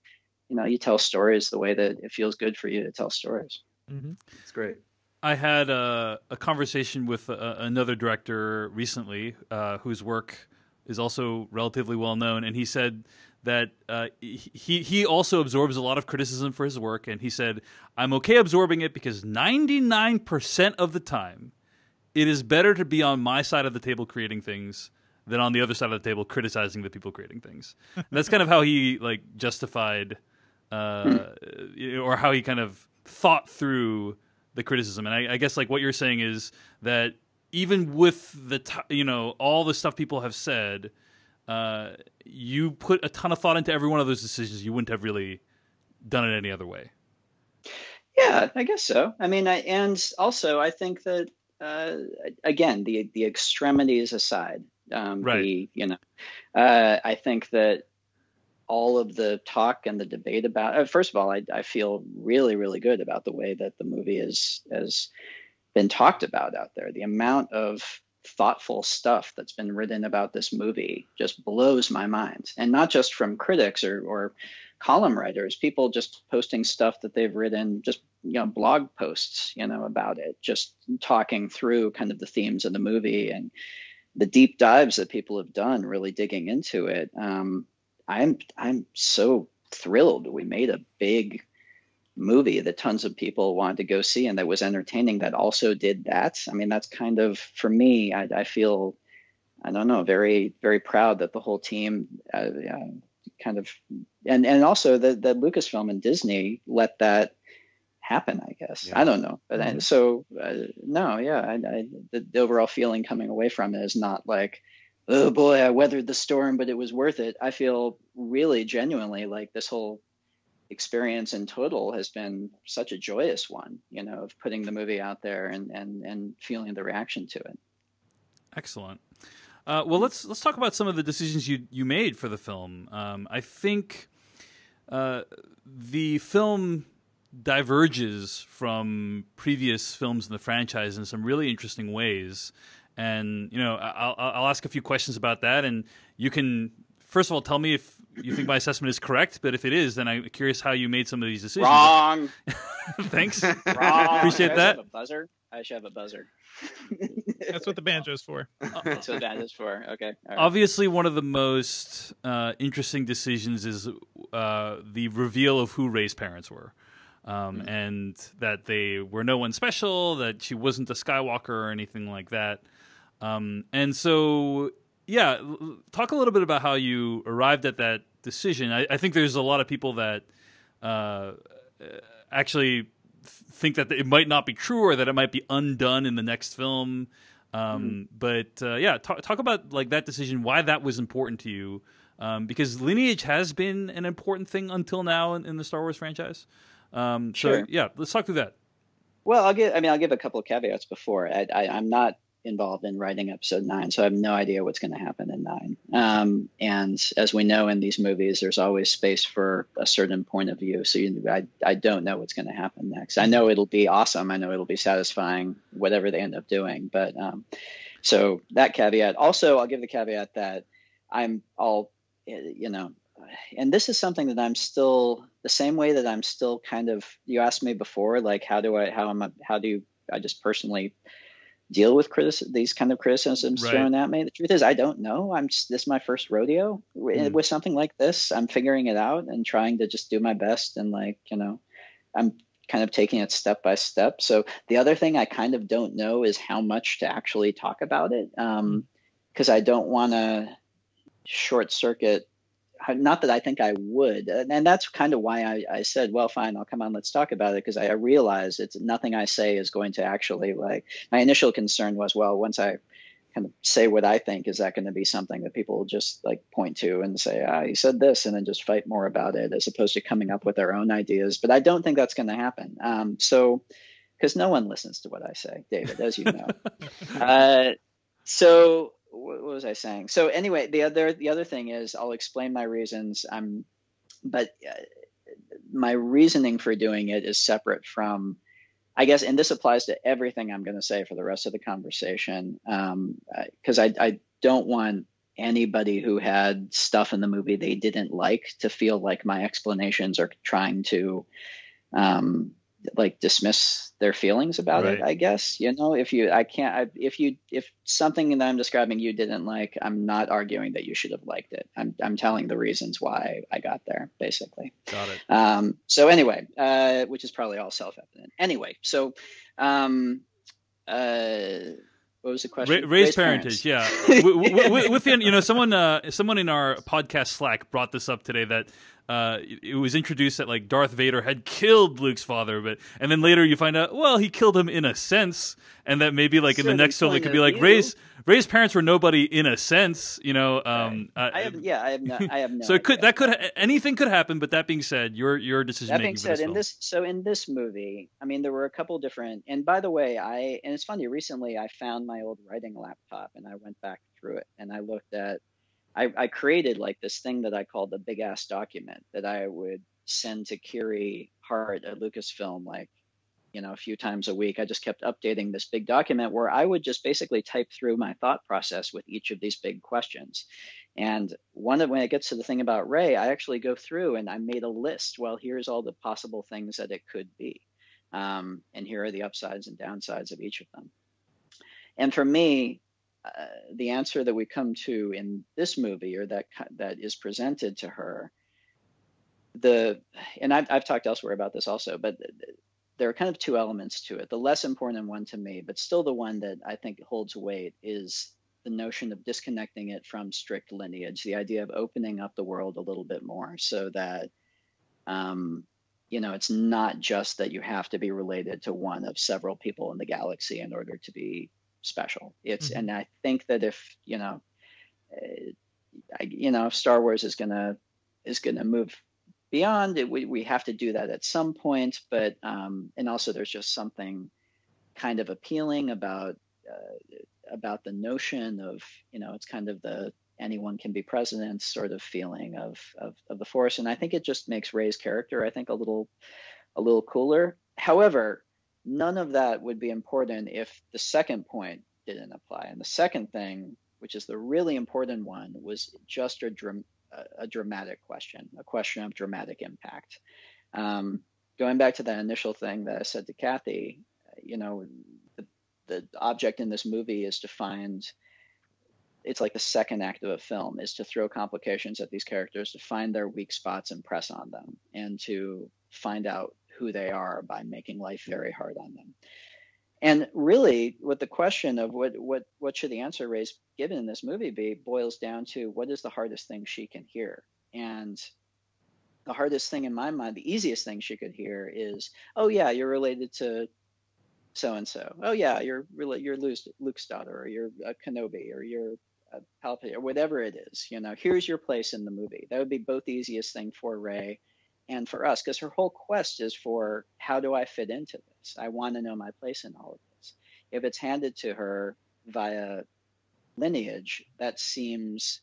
you tell stories the way that it feels good for you to tell stories. Mm-hmm. It's great. I had a conversation with another director recently whose work is also relatively well known, and he said that he also absorbs a lot of criticism for his work, and he said, I'm okay absorbing it because 99% of the time it is better to be on my side of the table creating things than on the other side of the table criticizing the people creating things. And that's kind of how he like justified or how he kind of thought through the criticism. And I guess like what you're saying is that even with all the stuff people have said, you put a ton of thought into every one of those decisions. You wouldn't have really done it any other way. Yeah, I guess so. I mean, and also I think that again, the extremities aside, right. I think that all of the talk and the debate about, first of all, I feel really, really good about the way that the movie has been talked about out there. The amount of thoughtful stuff that's been written about this movie just blows my mind. And not just from critics or column writers, people just posting stuff that they've written, just, blog posts, about it, just talking through kind of the themes of the movie and the deep dives that people have done, really digging into it. I'm so thrilled we made a big movie that tons of people wanted to go see and that was entertaining, that also did that. I mean, that's kind of, for me, I feel, I don't know, very, very proud that the whole team kind of, and also that Lucasfilm and Disney let that happen, I guess. Yeah. I don't know. But the overall feeling coming away from it is not like, oh boy, I weathered the storm, but it was worth it. I feel really genuinely like this whole experience in total has been such a joyous one, of putting the movie out there and feeling the reaction to it. Excellent. Well, let's talk about some of the decisions you made for the film. I think the film diverges from previous films in the franchise in some really interesting ways. And, I'll ask a few questions about that. And you can, first of all, tell me if you think my assessment is correct. But if it is, then I'm curious how you made some of these decisions. Wrong. Thanks. Wrong. Appreciate that. I should have a buzzer. That's what the banjo's for. That's what the banjo's for. Okay. All right. Obviously, one of the most interesting decisions is the reveal of who Rey's parents were. And that they were no one special, that she wasn't a Skywalker or anything like that. And so, yeah, talk a little bit about how you arrived at that decision. I think there's a lot of people that actually think that it might not be true or that it might be undone in the next film. But talk about like that decision, why that was important to you, because lineage has been an important thing until now in the Star Wars franchise. Sure. So yeah, let's talk through that. Well, I'll give a couple of caveats before. I'm not involved in writing episode 9, so I have no idea what's going to happen in 9. And as we know in these movies, there's always space for a certain point of view. So I don't know what's going to happen next. I know it'll be awesome. I know it'll be satisfying, whatever they end up doing. But so that caveat. Also, I'll give the caveat that and this is something that I'm still the same way that I'm still kind of, you asked me before, like, how do I just personally deal with these kind of criticisms thrown at me? The truth is, I don't know. This is my first rodeo with something like this. I'm figuring it out and trying to just do my best. And I'm kind of taking it step by step. So the other thing I kind of don't know is how much to actually talk about it. Because I don't want to short circuit. Not that I think I would. And that's kind of why I said, well, fine, I'll come on, let's talk about it. Because I realize it's nothing I say is going to actually, like, my initial concern was, well, once I kind of say what I think, is that going to be something that people will just like point to and say, you said this, and then just fight more about it, as opposed to coming up with their own ideas. But I don't think that's going to happen. Because no one listens to what I say, David, as you know. So what was I saying? So anyway, the other thing is, I'll explain my reasons. But my reasoning for doing it is separate from, I guess, and this applies to everything I'm going to say for the rest of the conversation, because I don't want anybody who had stuff in the movie they didn't like to feel like my explanations are trying to like dismiss their feelings about it, I guess. If something that I'm describing you didn't like, I'm not arguing that you should have liked it. I'm telling the reasons why I got there, basically. Got it. So anyway, which is probably all self-evident. Anyway, so what was the question? Rey's parentage, yeah. Within, someone in our podcast Slack brought this up today, that it was introduced that like Darth Vader had killed Luke's father, and then later you find out, well, he killed him in a sense, and that maybe like in the next film it could be like Rey's parents were nobody in a sense, I have no. So anything could happen. But that being said, your decision. That being said, in this movie, I mean, there were a couple different. And by the way, and it's funny. Recently, I found my old writing laptop, and I went back through it, and I looked at I created like this thing that I called the big ass document that I would send to Kiri Hart at Lucasfilm, like, a few times a week. I just kept updating this big document where I would just basically type through my thought process with each of these big questions. And when it gets to the thing about Rey, I actually go through and I made a list. Well, here's all the possible things that it could be. And here are the upsides and downsides of each of them. And for me, the answer that we come to in this movie, or that is presented to her, and I've talked elsewhere about this also, but there are kind of two elements to it. The less important one to me, but still the one that I think holds weight, is the notion of disconnecting it from strict lineage, the idea of opening up the world a little bit more so that, it's not just that you have to be related to one of several people in the galaxy in order to be special. And I think that if, if Star Wars is gonna move beyond it, we have to do that at some point. But and also there's just something kind of appealing about the notion of, it's kind of the anyone can be president sort of feeling of the Force, and I think it just makes Rey's character, I think, a little cooler. However, none of that would be important if the second point didn't apply. And the second thing, which is the really important one, was just a dramatic question, a question of dramatic impact. Going back to that initial thing that I said to Kathy, the object in this movie is to find, it's like the second act of a film, is to throw complications at these characters, to find their weak spots and press on them, and to find out who they are by making life very hard on them. And really, what the question of what should the answer Rey's given in this movie be boils down to, what is the hardest thing she can hear? And the hardest thing in my mind, the easiest thing she could hear is, oh yeah, you're related to so and so. Oh yeah, you're Luke's daughter, or you're a Kenobi, or you're a Palpatine, or whatever it is. Here's your place in the movie. That would be both the easiest thing for Rey and for us, because her whole quest is for, how do I fit into this? I want to know my place in all of this. If it's handed to her via lineage, that seems,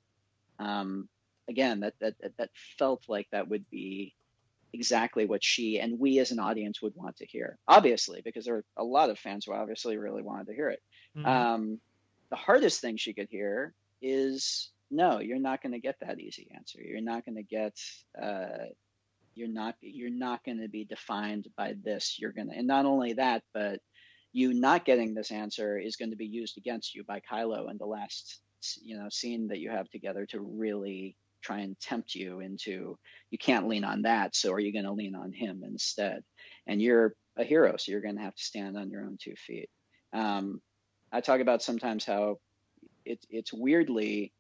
again, that felt like that would be exactly what she and we as an audience would want to hear, obviously, because there are a lot of fans who obviously really wanted to hear it. The hardest thing she could hear is, no, you're not going to get that easy answer. You're not going to get, you're not going to be defined by this. And not only that, but you not getting this answer is going to be used against you by Kylo in the last, scene that you have together, to really try and tempt you into, you can't lean on that, so are you going to lean on him instead? And you're a hero, so you're going to have to stand on your own 2 feet. I talk about sometimes how it's weirdly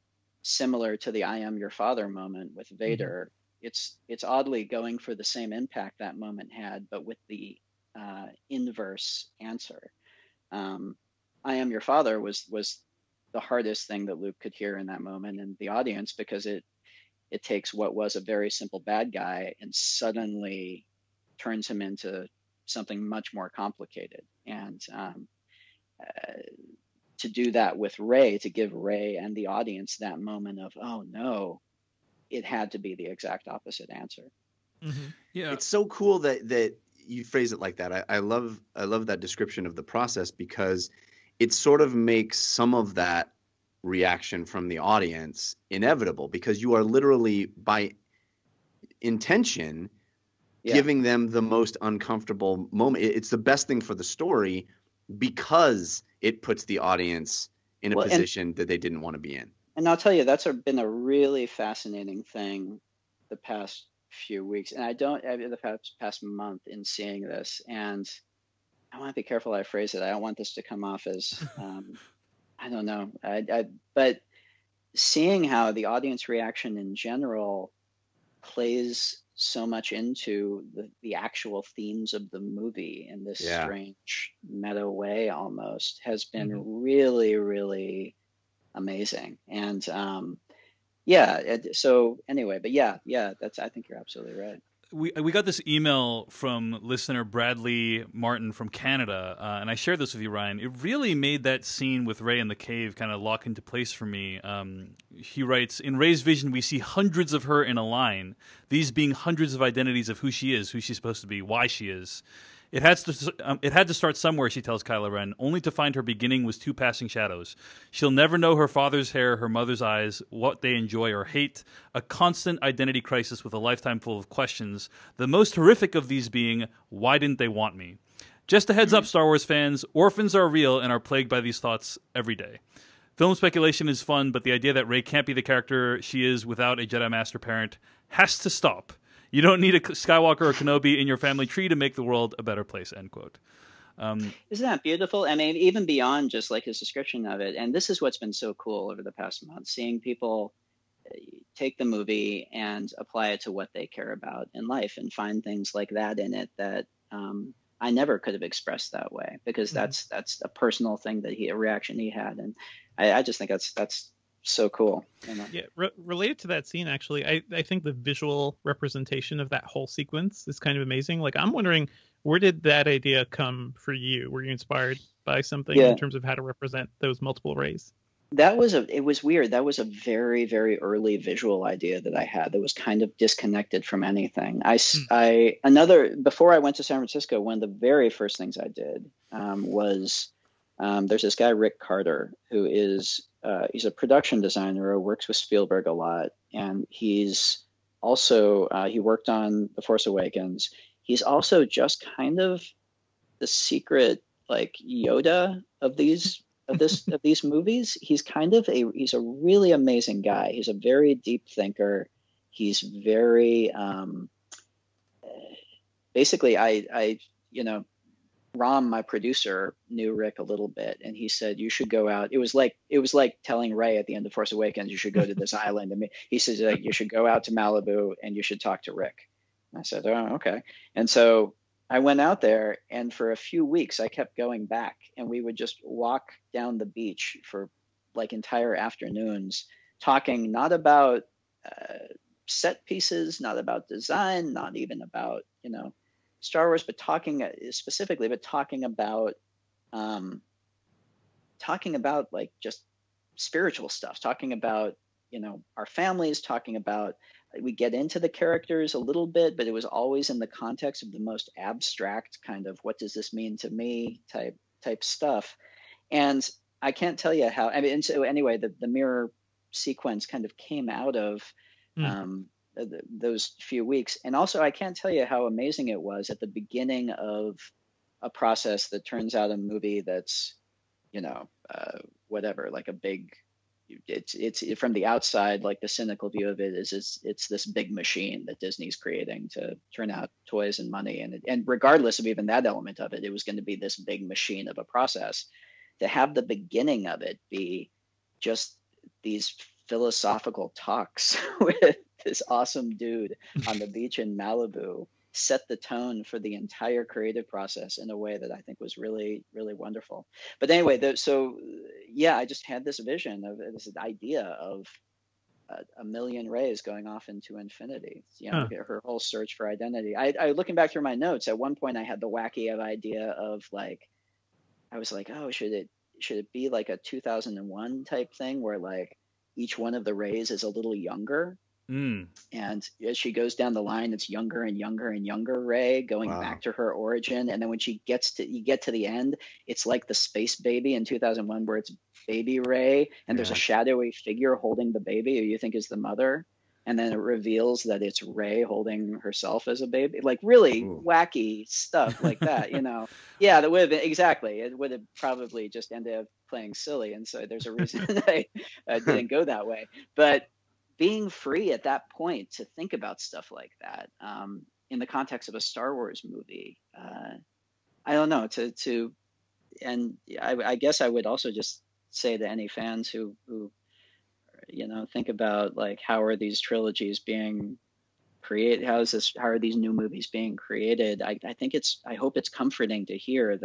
similar to the "I am your father" moment with Vader. It's oddly going for the same impact that moment had, but with the inverse answer. "I am your father" was the hardest thing that Luke could hear in that moment in the audience, because it takes what was a very simple bad guy and suddenly turns him into something much more complicated. And to do that with Rey, to give Rey and the audience that moment of, oh no, it had to be the exact opposite answer. Yeah, it's so cool that you phrase it like that. I love that description of the process, because it sort of makes some of that reaction from the audience inevitable, because you are literally, by intention, giving them the most uncomfortable moment. It's the best thing for the story, because it puts the audience in a position that they didn't want to be in. And I'll tell you, that's been a really fascinating thing the past few weeks, and the past month, in seeing this. And I want to be careful how I phrase it. I don't want this to come off as I don't know. But seeing how the audience reaction in general plays so much into the actual themes of the movie in this strange meta way almost has been really, really amazing. And so anyway, but yeah, I think you're absolutely right. we got this email from listener Bradley Martin from Canada, and I shared this with you, Ryan. It really made that scene with Rey in the cave kind of lock into place for me. He writes, in Rey's vision, we see hundreds of her in a line, these being hundreds of identities of who she is, who she's supposed to be, why she is. It had to start somewhere, she tells Kylo Ren, only to find her beginning was two passing shadows. She'll never know her father's hair, her mother's eyes, what they enjoy or hate, a constant identity crisis with a lifetime full of questions, the most horrific of these being, why didn't they want me? Just a heads up, Star Wars fans, orphans are real and are plagued by these thoughts every day. Film speculation is fun, but the idea that Rey can't be the character she is without a Jedi Master parent has to stop. You don't need a Skywalker or Kenobi in your family tree to make the world a better place, end quote. Isn't that beautiful? I mean, even beyond just like his description of it, and this is what's been so cool over the past month, seeing people take the movie and apply it to what they care about in life and find things like that in it that I never could have expressed that way, because that's a personal thing that a reaction he had. And I just think that's so cool. You know? Yeah, related to that scene, actually, I think the visual representation of that whole sequence is kind of amazing. Like, I'm wondering, where did that idea come for you? Were you inspired by something in terms of how to represent those multiple Reys? It was weird. That was a very, very early visual idea that I had that was kind of disconnected from anything. Before I went to San Francisco, one of the very first things I did was there's this guy, Rick Carter, who is he's a production designer who works with Spielberg a lot, and he's also he worked on The Force Awakens. He's also just kind of the secret like Yoda of these movies. He's he's a really amazing guy. He's a very deep thinker. He's very basically I Ram, my producer, knew Rick a little bit, and he said, you should go out. It was like telling Rey at the end of Force Awakens, you should go to this island. And he says, like, you should go out to Malibu and you should talk to Rick. And I said, oh, okay. And so I went out there, and for a few weeks I kept going back, and we would just walk down the beach for like entire afternoons, talking not about set pieces, not about design, not even about, Star Wars, but talking about like just spiritual stuff, talking about, our families, talking about, we get into the characters a little bit, but it was always in the context of the most abstract kind of, what does this mean to me type stuff. And I can't tell you how, and so anyway, the mirror sequence kind of came out of, those few weeks. And also, I can't tell you how amazing it was at the beginning of a process that turns out a movie that's, whatever, like a big, it's from the outside, like the cynical view of it is it's this big machine that Disney's creating to turn out toys and money. And regardless of even that element of it, it was going to be this big machine of a process. To have the beginning of it be just these philosophical talks with this awesome dude on the beach in Malibu set the tone for the entire creative process in a way that I think was really, really wonderful. But anyway, I just had this vision of this idea of a million Reys going off into infinity, her whole search for identity. I looking back through my notes, at one point I had the wacky idea of like, I was like, oh, should it be like a 2001 type thing where like each one of the Reys is a little younger? And as she goes down the line, it's younger and younger and younger Rey going back to her origin. And then when you get to the end, it's like the space baby in 2001 where it's baby Rey and there's a shadowy figure holding the baby who you think is the mother. And then it reveals that it's Rey holding herself as a baby, like really wacky stuff like that, Yeah, that would have been exactly. It would have probably just ended up playing silly. And so there's a reason I didn't go that way. But being free at that point to think about stuff like that in the context of a Star Wars movie, I don't know, and I guess I would also just say to any fans who think about like, how are these trilogies being created? How are these new movies being created? I hope it's comforting to hear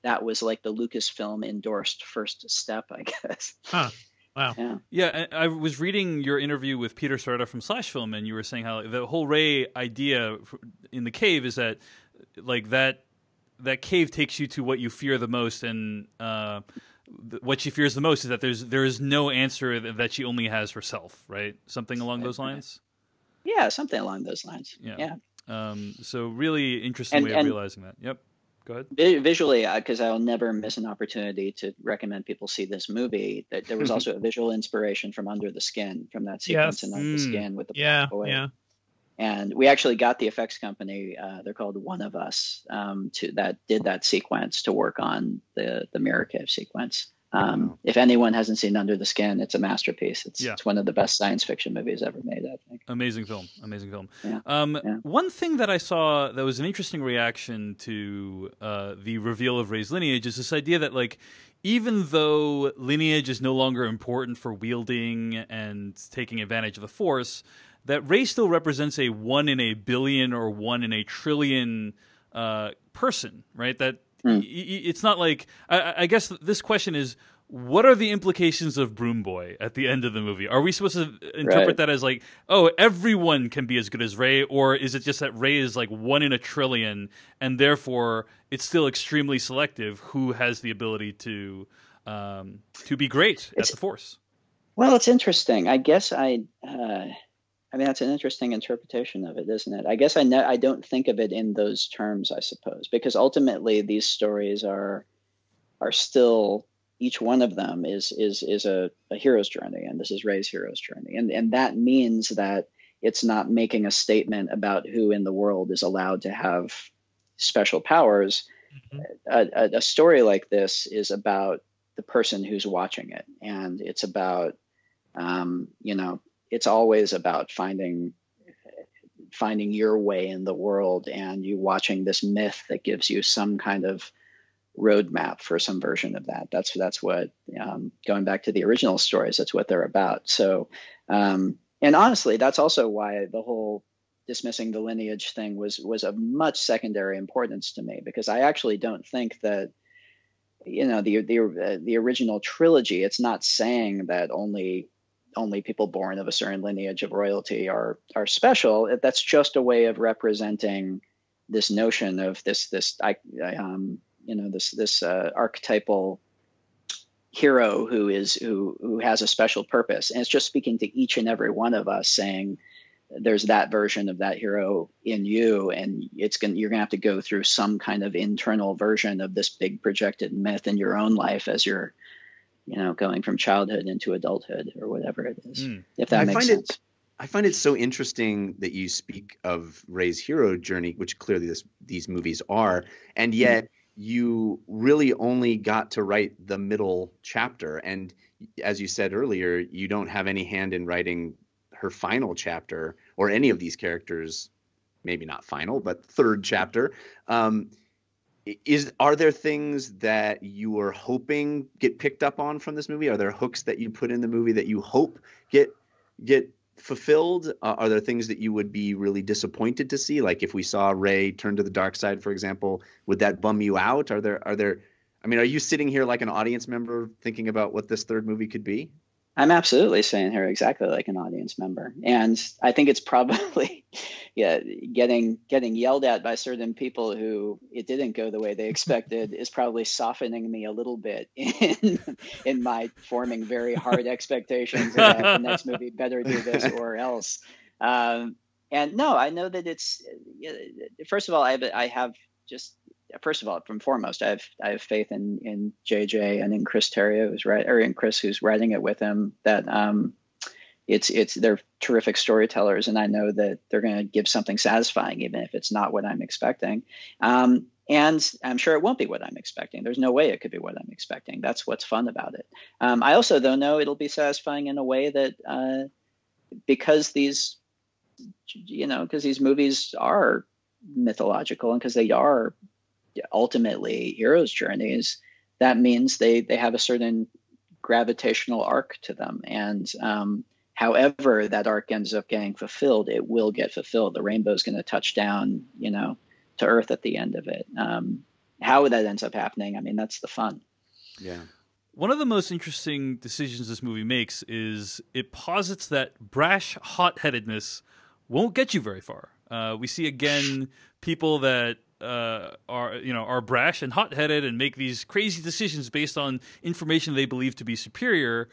that was like the Lucasfilm endorsed first step, I guess. Huh. Wow. Yeah. Yeah, I was reading your interview with Peter Serrata from Slash Film, and you were saying how the whole Rey idea in the cave is that, like, that cave takes you to what you fear the most, and what she fears the most is that there is no answer, that she only has herself, right? Something along those lines. Yeah, something along those lines. Yeah. So really interesting way of realizing that. Yep. Go ahead. Visually, because I'll never miss an opportunity to recommend people see this movie. That there was also a visual inspiration from Under the Skin, from that sequence in Under the Skin with the black boy. Yeah. And we actually got the effects company, they're called One of Us, that did that sequence to work on the Mirror Cave sequence. If anyone hasn't seen Under the Skin, it's a masterpiece. It's one of the best science fiction movies ever made, I think. Amazing film. Yeah. One thing that I saw that was an interesting reaction to the reveal of Rey's lineage is this idea that, like, even though lineage is no longer important for wielding and taking advantage of the Force, that Rey still represents a 1 in a billion or 1 in a trillion person, right? That it's not like, I guess this question is, what are the implications of Broom Boy at the end of the movie? Are we supposed to interpret that as like, oh, everyone can be as good as Rey, or is it just that Rey is like 1 in a trillion, and therefore it's still extremely selective who has the ability to be great at the Force? Well, it's interesting. I guess I mean, that's an interesting interpretation of it, isn't it? I guess I don't think of it in those terms, I suppose, because ultimately these stories are still, each one of them is a hero's journey, and this is Rey's hero's journey, and that means that it's not making a statement about who in the world is allowed to have special powers. Mm-hmm. A story like this is about the person who's watching it, and it's about it's always about finding your way in the world, and you watching this myth that gives you some kind of roadmap for some version of that. That's what, going back to the original stories, that's what they're about. So, and honestly, that's also why the whole dismissing the lineage thing was of much secondary importance to me, because I actually don't think that, the original trilogy, it's not saying that only people born of a certain lineage of royalty are special. That's just a way of representing this notion of this archetypal hero who has a special purpose, and it's just speaking to each and every one of us, saying there's that version of that hero in you, and you're gonna have to go through some kind of internal version of this big projected myth in your own life as you're going from childhood into adulthood or whatever it is, if that makes sense. I find it so interesting that you speak of Rey's hero journey, which clearly these movies are, and yet you really only got to write the middle chapter. And as you said earlier, you don't have any hand in writing her final chapter, or any of these characters, maybe not final, but third chapter. Are there things that you are hoping get picked up on from this movie? Are there hooks that you put in the movie that you hope get fulfilled? Are there things that you would be really disappointed to see? Like if we saw Rey turn to the dark side, for example, would that bum you out? Are you sitting here like an audience member thinking about what this third movie could be? I'm absolutely sitting here exactly like an audience member, and I think it's probably, getting yelled at by certain people who it didn't go the way they expected is probably softening me a little bit in my forming very hard expectations that the next movie better do this or else. And no, I know that it's, first of all, from foremost, I have faith in JJ and in Chris Terrio, who's writing it with him. That they're terrific storytellers, and I know that they're going to give something satisfying, even if it's not what I'm expecting. And I'm sure it won't be what I'm expecting. There's no way it could be what I'm expecting. That's what's fun about it. I also, though, know it'll be satisfying in a way that because these movies are mythological, and because they are ultimately heroes' journeys, that means they have a certain gravitational arc to them, and however that arc ends up getting fulfilled, it will get fulfilled. The rainbow's going to touch down to earth at the end of it. How that ends up happening, that's the fun. Yeah. one of the most interesting decisions this movie makes is it posits that brash hot-headedness won't get you very far. We see again people that are brash and hot-headed and make these crazy decisions based on information they believe to be superior.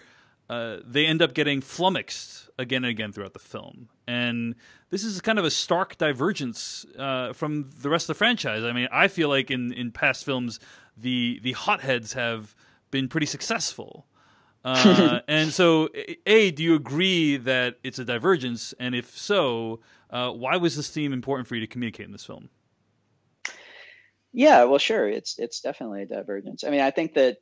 They end up getting flummoxed again and again throughout the film. And this is kind of a stark divergence from the rest of the franchise. I mean, I feel like in past films, the hotheads have been pretty successful. And so, A, do you agree that it's a divergence? And if so, why was this theme important for you to communicate in this film? Yeah, well, sure. It's definitely a divergence. I mean, I think that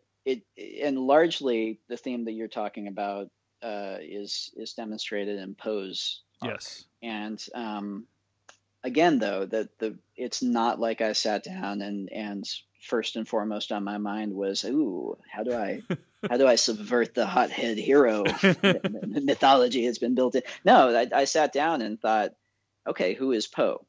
and largely the theme that you're talking about is demonstrated in Poe's arc. Yes. And again, though, it's not like I sat down and first and foremost on my mind was, ooh, how do I subvert the hothead hero mythology has been built in? No, I sat down and thought, okay, who is Poe?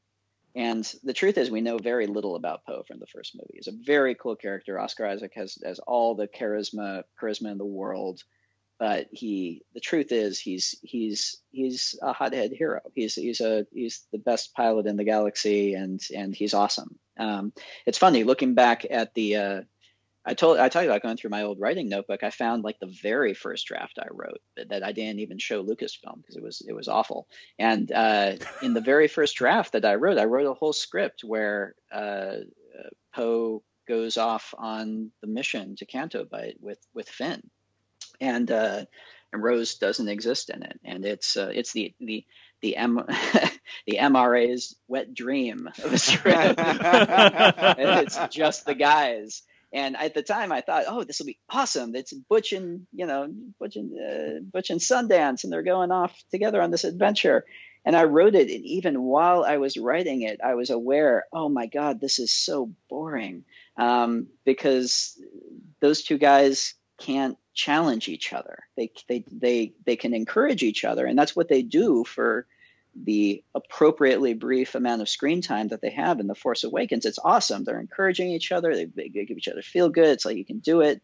And the truth is, we know very little about Poe from the first movie. He's a very cool character. Oscar Isaac has all the charisma in the world, but the truth is, he's a hothead hero. He's the best pilot in the galaxy, and he's awesome. It's funny looking back at the. I told you about going through my old writing notebook. I found like the very first draft I wrote that I didn't even show Lucasfilm because it was awful. And in the very first draft that I wrote a whole script where Poe goes off on the mission to Canto Bight with Finn, and Rose doesn't exist in it, and it's the MRA's wet dream of a script. And it's just the guys. And at the time, I thought, "Oh, this will be awesome! It's Butch and Sundance, and they're going off together on this adventure." And I wrote it, and even while I was writing it, I was aware, "Oh my God, this is so boring," because those two guys can't challenge each other. They can encourage each other, and that's what they do for the appropriately brief amount of screen time that they have in The Force Awakens. It's awesome. They're encouraging each other. They give each other feel good. It's like you can do it.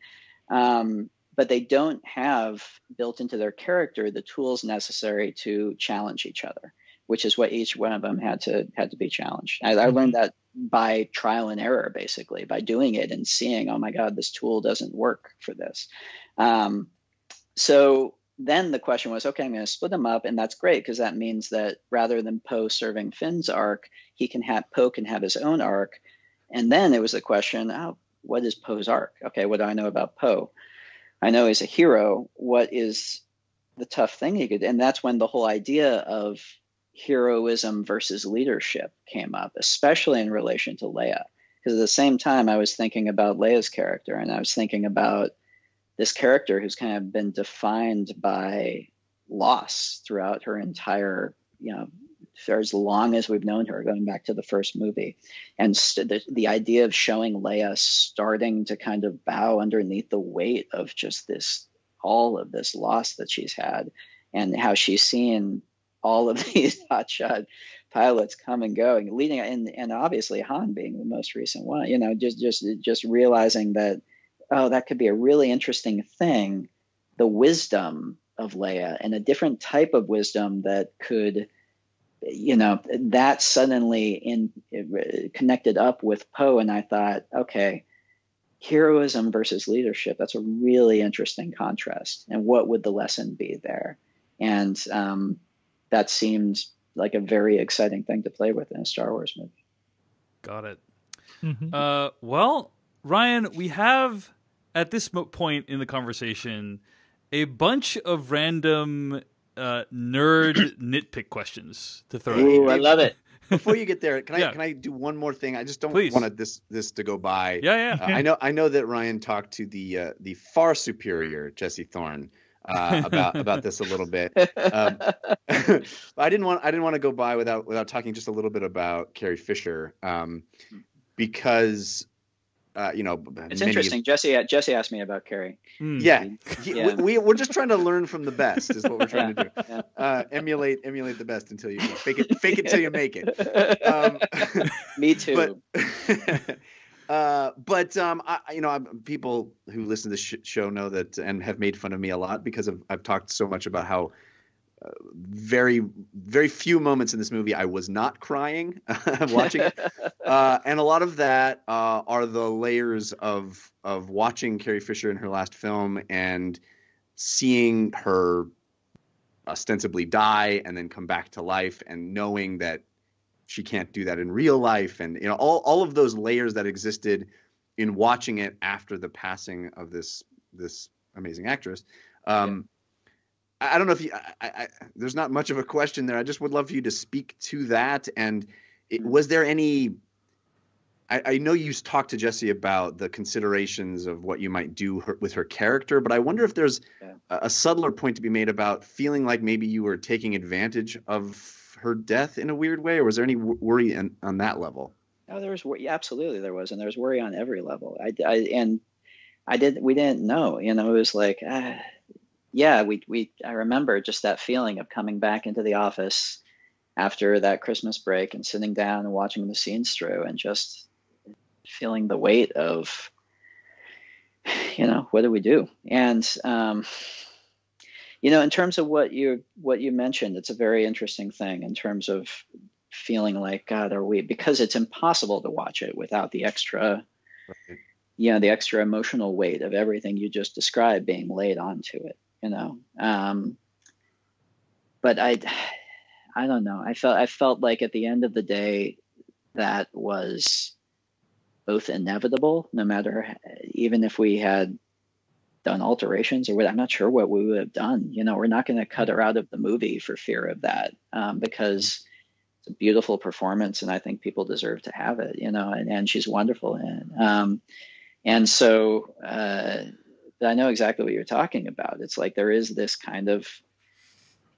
But they don't have built into their character the tools necessary to challenge each other, which is what each one of them had to be challenged. I learned that by trial and error, basically, by doing it and seeing, oh my God, this tool doesn't work for this. So then the question was, okay, I'm going to split them up, and that's great because that means that rather than Poe serving Finn's arc, Poe can have his own arc. And then it was the question, oh, what is Poe's arc? Okay, what do I know about Poe? I know he's a hero. What is the tough thing he could? And that's when the whole idea of heroism versus leadership came up, especially in relation to Leia. Because at the same time, I was thinking about Leia's character, and I was thinking about this character who's kind of been defined by loss throughout her entire, for as long as we've known her, going back to the first movie. And the idea of showing Leia starting to kind of bow underneath the weight of just all of this loss that she's had, and how she's seen all of these hotshot pilots come and go, and obviously Han being the most recent one, just realizing that, oh, that could be a really interesting thing, the wisdom of Leia, and a different type of wisdom that could, that suddenly connected up with Poe. And I thought, okay, heroism versus leadership, that's a really interesting contrast. And what would the lesson be there? And that seems like a very exciting thing to play with in a Star Wars movie. Got it. Mm-hmm. Well, Ryan, we have at this point in the conversation a bunch of random nerd nitpick questions to throw at you. Ooh, I love it. Before you get there, can Yeah. I do one more thing? I just don't Please. want this to go by. Yeah. I know that Ryan talked to the far superior Jesse Thorne about this a little bit. I didn't want to go by without talking just a little bit about Carrie Fisher, because it's interesting. Jesse asked me about Carrie. Yeah. Yeah. We're just trying to learn from the best is what we're trying to do. Yeah. Emulate the best until you fake it till you make it. Me too. But people who listen to this show know that and have made fun of me a lot because I've talked so much about how very, very few moments in this movie I was not crying watching it. And a lot of that are the layers of watching Carrie Fisher in her last film and seeing her ostensibly die and then come back to life, and knowing that she can't do that in real life, and all of those layers that existed in watching it after the passing of this amazing actress. I don't know if there's not much of a question there. I just would love for you to speak to that. And was there any? I know you talked to Jesse about the considerations of what you might do with her character, but I wonder if there's a subtler point to be made about feeling like maybe you were taking advantage of her death in a weird way, or was there any worry on that level? Oh, there was worry. Absolutely, there was, and there was worry on every level. We didn't know. It was like, I remember just that feeling of coming back into the office after that Christmas break and sitting down and watching the scenes through and just feeling the weight of, what do we do? And, in terms of what you mentioned, it's a very interesting thing in terms of feeling like, God, because it's impossible to watch it without the extra, the extra emotional weight of everything you just described being laid onto it. But I don't know. I felt like at the end of the day, that was both inevitable, no matter, even if we had done alterations or what, I'm not sure what we would have done. We're not going to cut her out of the movie for fear of that, because it's a beautiful performance and I think people deserve to have it, and she's wonderful. And so, I know exactly what you're talking about. It's like there is this kind of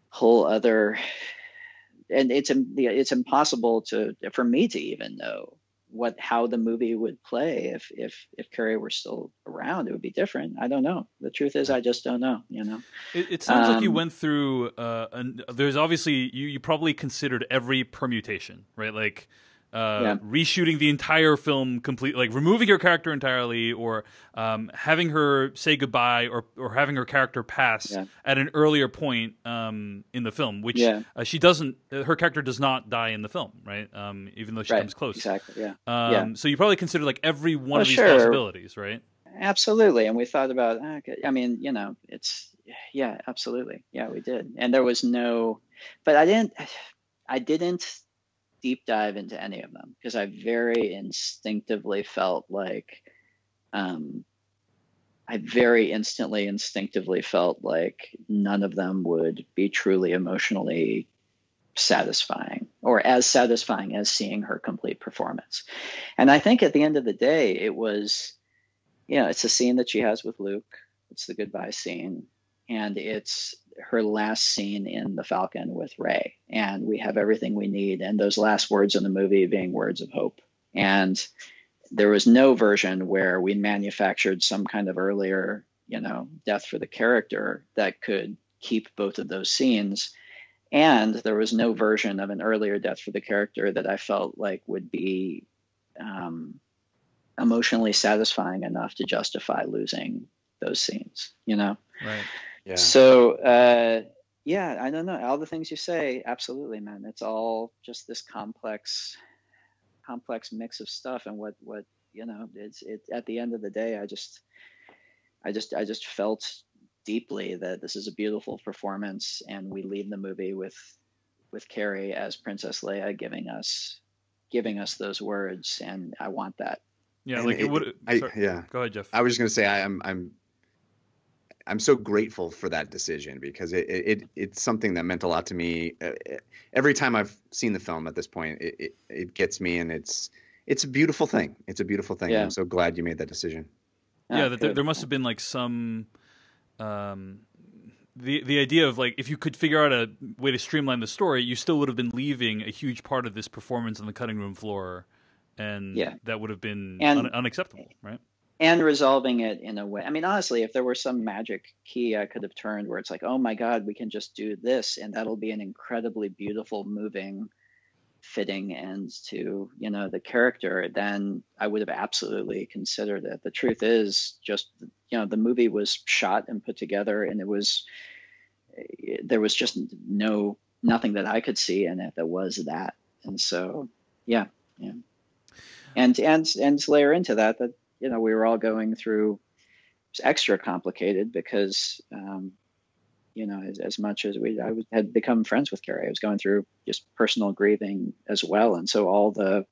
whole other, and it's impossible for me to even know how the movie would play if Carrie were still around. It would be different. I don't know. The truth is, I just don't know. It sounds like you went through. There's obviously you probably considered every permutation, right? Like. Reshooting the entire film completely, like removing her character entirely, or having her say goodbye, or having her character pass at an earlier point in the film, which she doesn't. Her character does not die in the film, right? Even though she comes close. Exactly. Yeah. So you probably considered like every one of these possibilities, right? Absolutely, and we thought about. I mean, absolutely, we did, and there was no, but I didn't deep dive into any of them because I very instinctively felt like none of them would be truly emotionally satisfying, or as satisfying as seeing her complete performance. And I think at the end of the day, it was, it's the scene that she has with Luke. It's the goodbye scene, and it's her last scene in The Falcon with Rey, and we have everything we need. And those last words in the movie being words of hope. And there was no version where we manufactured some kind of earlier, death for the character that could keep both of those scenes. And there was no version of an earlier death for the character that I felt like would be emotionally satisfying enough to justify losing those scenes, Right. Yeah. So, I don't know. All the things you say, absolutely, man. It's all just this complex mix of stuff. And what it's at the end of the day, I just felt deeply that this is a beautiful performance, and we leave the movie with Carrie as Princess Leia giving us those words, and I want that. Yeah, and like it would. Go ahead, Jeff. I was just gonna say I'm so grateful for that decision, because it's something that meant a lot to me. Every time I've seen the film at this point, it gets me, and it's a beautiful thing. It's a beautiful thing. Yeah. I'm so glad you made that decision. Yeah, there must have been like some the idea of like, if you could figure out a way to streamline the story, you still would have been leaving a huge part of this performance on the cutting room floor, and that would have been unacceptable, right? And resolving it in a way. I mean, honestly, if there were some magic key I could have turned where it's like, oh my God, we can just do this, and that'll be an incredibly beautiful, moving fitting end to, the character, then I would have absolutely considered it. The truth is just, the movie was shot and put together, and there was just nothing that I could see in it that was that. And so, yeah. And to layer into that, we were all going through, it was extra complicated because, as much as I had become friends with Carrie, I was going through just personal grieving as well. And so all the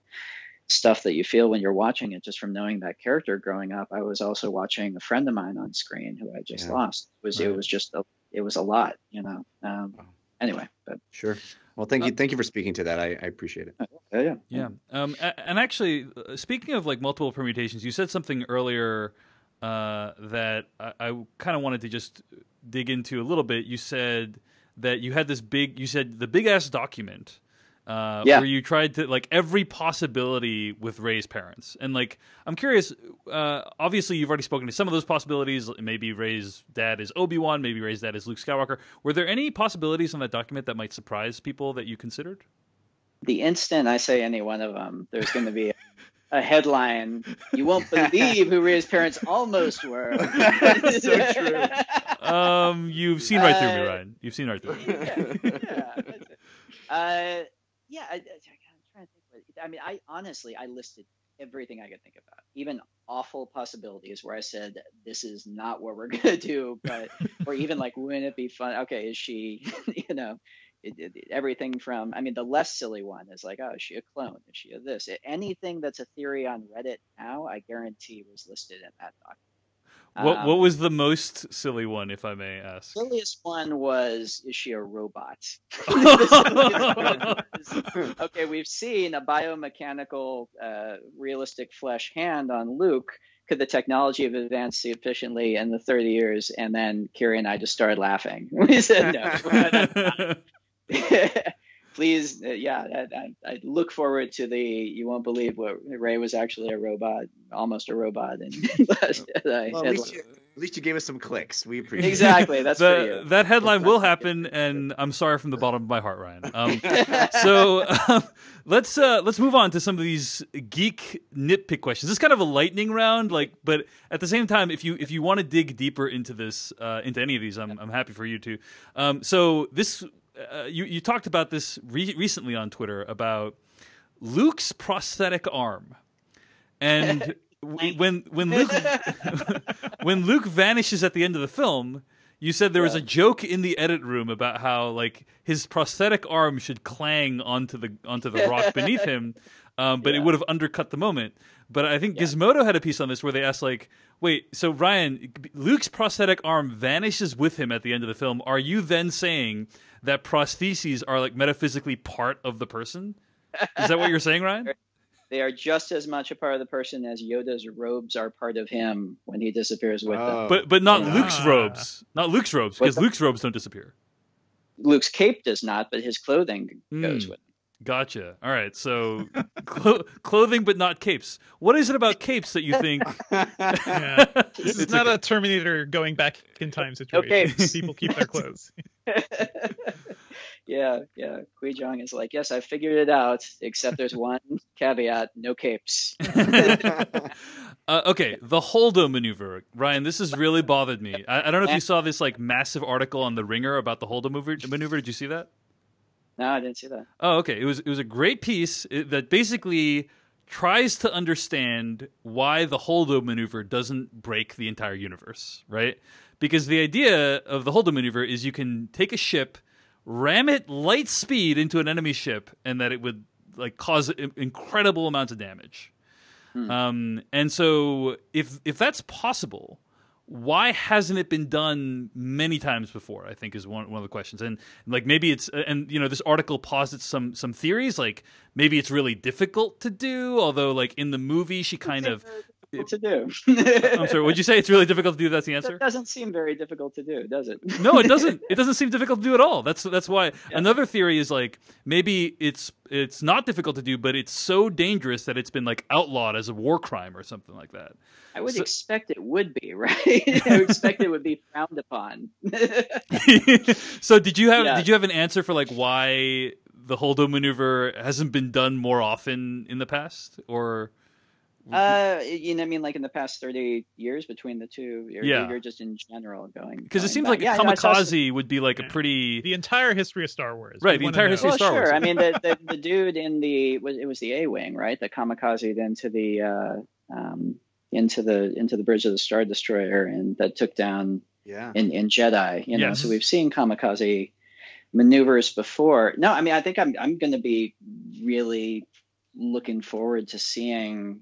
stuff that you feel when you're watching it, just from knowing that character growing up, I was also watching a friend of mine on screen who I just lost. It was a lot, anyway, but sure. Well, thank you for speaking to that. I appreciate it. Yeah. And actually, speaking of like multiple permutations, you said something earlier that I kind of wanted to just dig into a little bit. You said that you had the big ass document where you tried to like every possibility with Rey's parents. And like, I'm curious, obviously you've already spoken to some of those possibilities. Maybe Rey's dad is Obi-Wan, maybe Rey's dad is Luke Skywalker. Were there any possibilities on that document that might surprise people that you considered? The instant I say any one of them, there's going to be a headline, "You won't believe who Rey's parents almost were." So true. You've seen right through me, Ryan. You've seen right through me. I'm trying to think. I honestly listed everything I could think about, even awful possibilities where I said, this is not what we're going to do, but, or even like, wouldn't it be fun? Okay, is she, everything from, the less silly one is like, oh, is she a clone? Is she a this? Anything that's a theory on Reddit now, I guarantee was listed in that document. What was the most silly one, if I may ask? Silliest one was, is she a robot? Okay, we've seen a biomechanical, realistic flesh hand on Luke. Could the technology have advanced sufficiently in the 30 years? And then Kiri and I just started laughing. We said no. Please, I look forward to you won't believe what Rey was actually a robot, almost a robot. And well, at least you gave us some clicks. We appreciate exactly. That's for you. That headline will happen, and I'm sorry from the bottom of my heart, Ryan. So let's move on to some of these geek nitpick questions. This is kind of a lightning round, but at the same time, if you want to dig deeper into this, into any of these, I'm happy for you to. So this. You talked about this recently on Twitter about Luke's prosthetic arm, and when Luke when Luke vanishes at the end of the film, you said there was a joke in the edit room about how like his prosthetic arm should clang onto the rock beneath him, but it would have undercut the moment. But I think Gizmodo had a piece on this where they asked like, wait, so Ryan, Luke's prosthetic arm vanishes with him at the end of the film. Are you then saying that prostheses are like metaphysically part of the person? Is that what you're saying, Ryan? They are just as much a part of the person as Yoda's robes are part of him when he disappears with them. But not Luke's robes. Not Luke's robes, because Luke's robes don't disappear. Luke's cape does not, but his clothing goes with him. Gotcha. All right. So clothing, but not capes. What is it about capes that you think? This is not a Terminator going back in time situation. Okay. People keep their clothes. Yeah. Kui Jong is like, yes, I figured it out, except there's one caveat: no capes. Okay, the Holdo maneuver, Ryan. This has really bothered me. I don't know if you saw this like massive article on The Ringer about the Holdo maneuver. Did you see that? No, I didn't see that. Oh, okay. It was a great piece that basically tries to understand why the Holdo maneuver doesn't break the entire universe, right? Because the idea of the Holdo maneuver is you can take a ship, ram it light speed into an enemy ship, and that it would like cause incredible amounts of damage. And so if that's possible, why hasn't it been done many times before? I think is one of the questions. And like maybe it's this article posits some theories, like maybe it's really difficult to do, although like in the movie she kind of to do. I'm sorry, would you say it's really difficult to do? That's the answer? That doesn't seem very difficult to do, does it? No, it doesn't. It doesn't seem difficult to do at all. That's why. Yeah. Another theory is like maybe it's not difficult to do, but it's so dangerous that it's been like outlawed as a war crime or something like that. I would expect it would be, right? I would expect it would be frowned upon. So did you have an answer for like why the Holdo maneuver hasn't been done more often in the past, or? I mean, like in the past 30 years between the two, you're just in general going. Because it seems back. like a kamikaze would be like a pretty... The entire history of Star Wars. Right, the entire history of Star Wars. I mean, the dude in it was the A-Wing, right? The kamikaze into the bridge of the Star Destroyer, and that took down in Jedi, you know. So we've seen kamikaze maneuvers before. No, I mean, I think I'm going to be really looking forward to seeing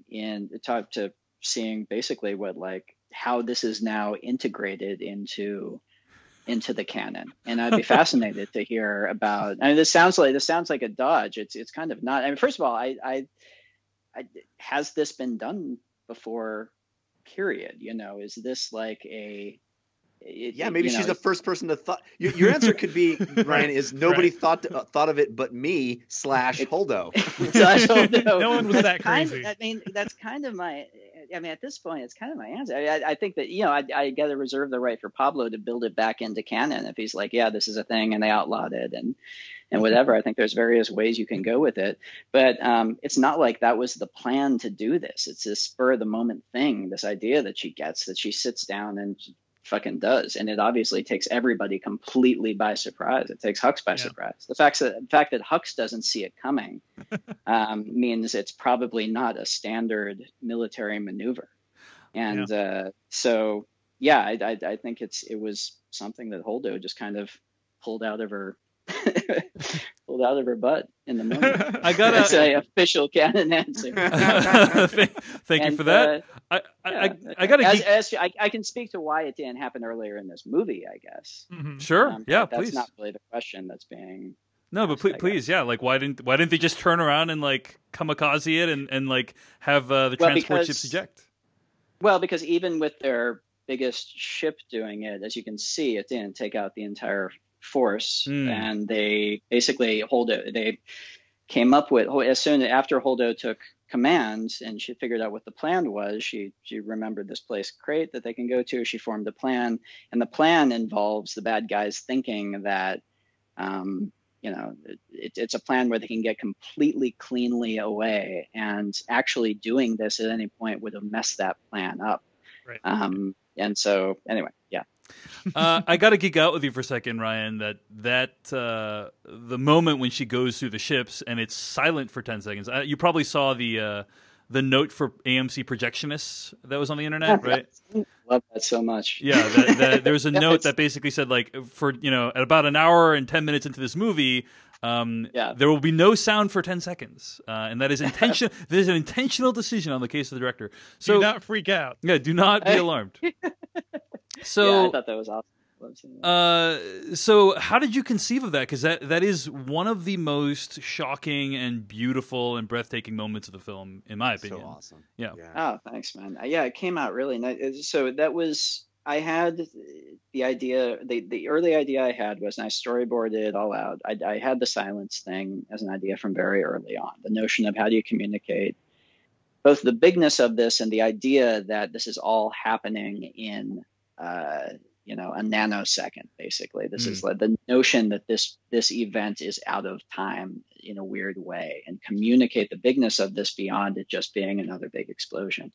basically what, like, how this is now integrated into the canon, and I'd be fascinated to hear about. I mean, this sounds like a dodge. It's kind of not. I mean, first of all, I has this been done before? Period. You know, is this like a maybe she's the first person to thought. Your answer could be, Ryan, is nobody thought of it but me / Holdo. No one was that crazy. I mean, that's kind of my. I mean, at this point, it's kind of my answer. I think that, you know, I got to reserve the right for Pablo to build it back into canon if he's like, yeah, this is a thing, and they outlawed it, and whatever. I think there's various ways you can go with it, but it's not like that was the plan to do this. It's this spur of the moment thing, this idea that she gets, that she sits down and fucking does, and it obviously takes everybody completely by surprise. It takes Hux by surprise. The fact that Hux doesn't see it coming means it's probably not a standard military maneuver, and I think it was something that Holdo just kind of pulled out of her butt in the moment. That's an official canon answer. Thank you for that. I can speak to why it didn't happen earlier in this movie, I guess. Mm-hmm. Sure. That's please. Not really the question that's being. No, but please, like, why didn't they just turn around and like kamikaze it and like have the transport ships eject? Well, because even with their biggest ship doing it, as you can see, it didn't take out the entire force, and they basically they came up with, as soon after Holdo took command and she figured out what the plan was, she remembered this place Crate that they can go to. She formed a plan, and the plan involves the bad guys thinking that it's a plan where they can get completely cleanly away, and actually doing this at any point would have messed that plan up. Right. And so anyway, yeah. I got to geek out with you for a second, Ryan, that the moment when she goes through the ships and it's silent for 10 seconds. You probably saw the note for AMC projectionists that was on the internet, right? Love that so much. Yeah, there was a note that basically said, like, for, at about an hour and 10 minutes into this movie, there will be no sound for 10 seconds, and that is intentional. There's an intentional decision on the case of the director. So do not freak out. Yeah, do not be alarmed. So I thought that was awesome. So how did you conceive of that? Because that is one of the most shocking and beautiful and breathtaking moments of the film, in my opinion. So awesome. Yeah. Oh, thanks, man. Yeah, it came out really nice. So that was, I had the idea, the early idea I had was, and I storyboarded it all out. I had the silence thing as an idea from very early on. The notion of how do you communicate both the bigness of this and the idea that this is all happening in a nanosecond, basically. This is like the notion that this event is out of time in a weird way, and communicate the bigness of this beyond it just being another big explosion.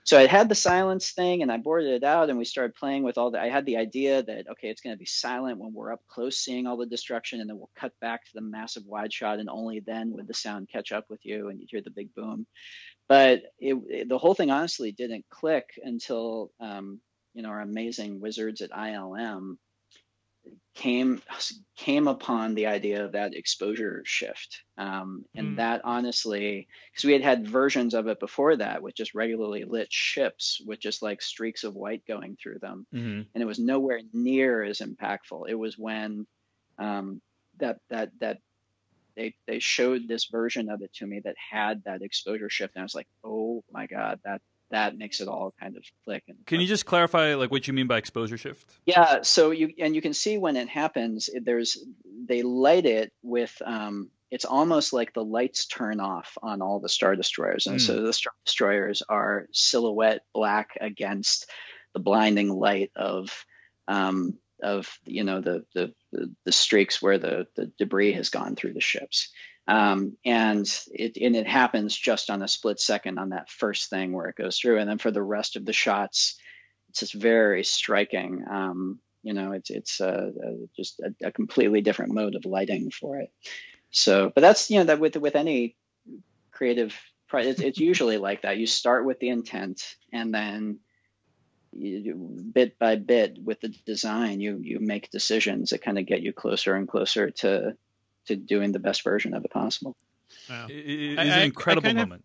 So I had the silence thing, and I boarded it out, and we started playing with I had the idea that, okay, it's going to be silent when we're up close seeing all the destruction, and then we'll cut back to the massive wide shot, and only then would the sound catch up with you and you'd hear the big boom. But the whole thing honestly didn't click until our amazing wizards at ILM came upon the idea of that exposure shift. And that honestly, because we had versions of it before that with just regularly lit ships with just like streaks of white going through them. And it was nowhere near as impactful. It was when that they showed this version of it to me that had that exposure shift. And I was like, oh my God, that makes it all kind of click. Can you just clarify like what you mean by exposure shift? Yeah, so you can see when it happens, they light it with it's almost like the lights turn off on all the Star Destroyers, and so the Star Destroyers are silhouette black against the blinding light of the streaks where the debris has gone through the ships. And it happens just on a split second on that first thing where it goes through, and then for the rest of the shots, it's just very striking. It's just a completely different mode of lighting for it. So, but that's that with any creative, it's usually like that. You start with the intent, and then bit by bit with the design, you make decisions that kind of get you closer and closer to doing the best version of it possible. Wow. It is an incredible moment.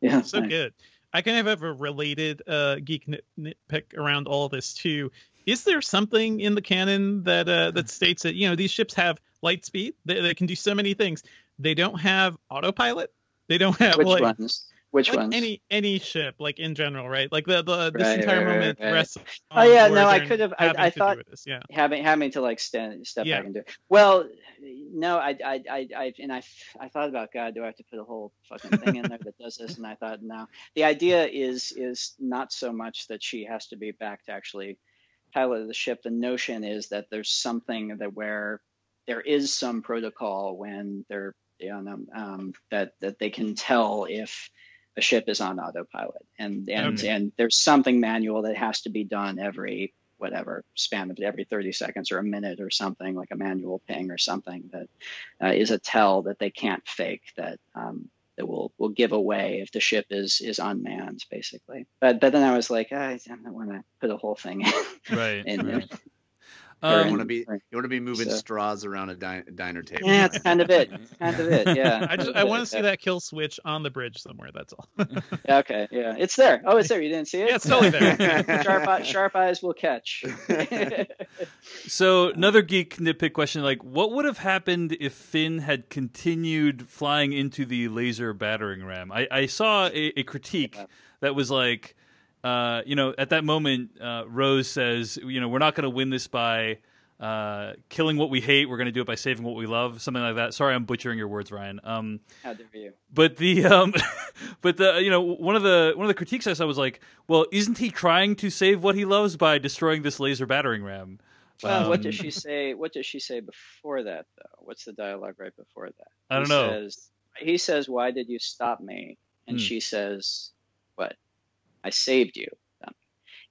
Yeah, so good. I kind of have a related geek nitpick around all this too. Is there something in the canon that states that these ships have light speed? They can do so many things. They don't have autopilot. They don't have Which ones? Any ship, like in general, right? Like this right, entire moment rests. Oh yeah, no, I could have. I thought yeah, having to like step back and do it. Well, no, I thought about, God, do I have to put a whole fucking thing in there that does this? And I thought, no. The idea is not so much that she has to be back to actually pilot the ship. The notion is that there's something where there is some protocol when they're that they can tell if a ship is on autopilot, and there's something manual that has to be done every span of every 30 seconds or a minute or something, like a manual ping or something that is a tell that they can't fake, that will give away if the ship is unmanned, basically. But then I was like, I don't want to put a whole thing in. Right. You want to be moving straws around a diner table. Yeah, it's kind of it. Yeah. I want to see that kill switch on the bridge somewhere. That's all. Okay. Yeah, it's there. Oh, it's there. You didn't see it? Yeah, it's totally there. Sharp eyes will catch. So another geek nitpick question: like, what would have happened if Finn had continued flying into the laser battering ram? I saw a critique that was like, at that moment, Rose says, we're not going to win this by killing what we hate. We're going to do it by saving what we love. Something like that. Sorry, I'm butchering your words, Ryan. How dare you? But one of the critiques I saw was like, well, isn't he trying to save what he loves by destroying this laser battering ram? What does she say? What does she say before that, though? What's the dialogue right before that? I don't know. He says, "Why did you stop me?" And she says, "What? I saved you."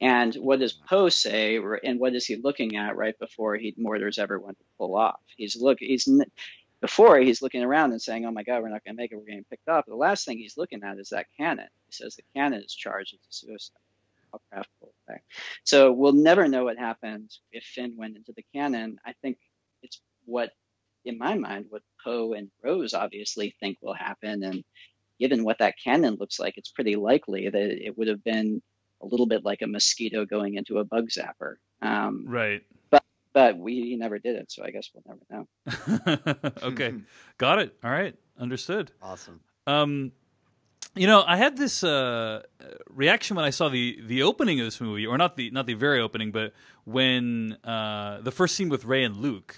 And what does Poe say, and what is he looking at right before he orders everyone to pull off? He's looking around and saying, "Oh my God, we're not going to make it. We're getting picked up." The last thing he's looking at is that cannon. He says the cannon is charged. It's a suicide. So we'll never know what happened if Finn went into the cannon. I think it's in my mind, what Poe and Rose obviously think will happen, and given what that cannon looks like, it's pretty likely that it would have been a little bit like a mosquito going into a bug zapper. Right. But he never did it, so I guess we'll never know. Okay. Got it. All right. Understood. Awesome. I had this reaction when I saw the opening of this movie, or not the very opening, but when the first scene with Rey and Luke,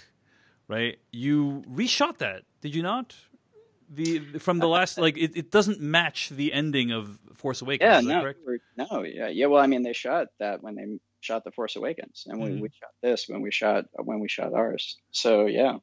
right? You reshot that, did you not? From the last, like it doesn't match the ending of Force Awakens. Yeah, is that correct? Yeah. Well, I mean, they shot that when they shot the Force Awakens, and we shot this when we shot ours. So yeah.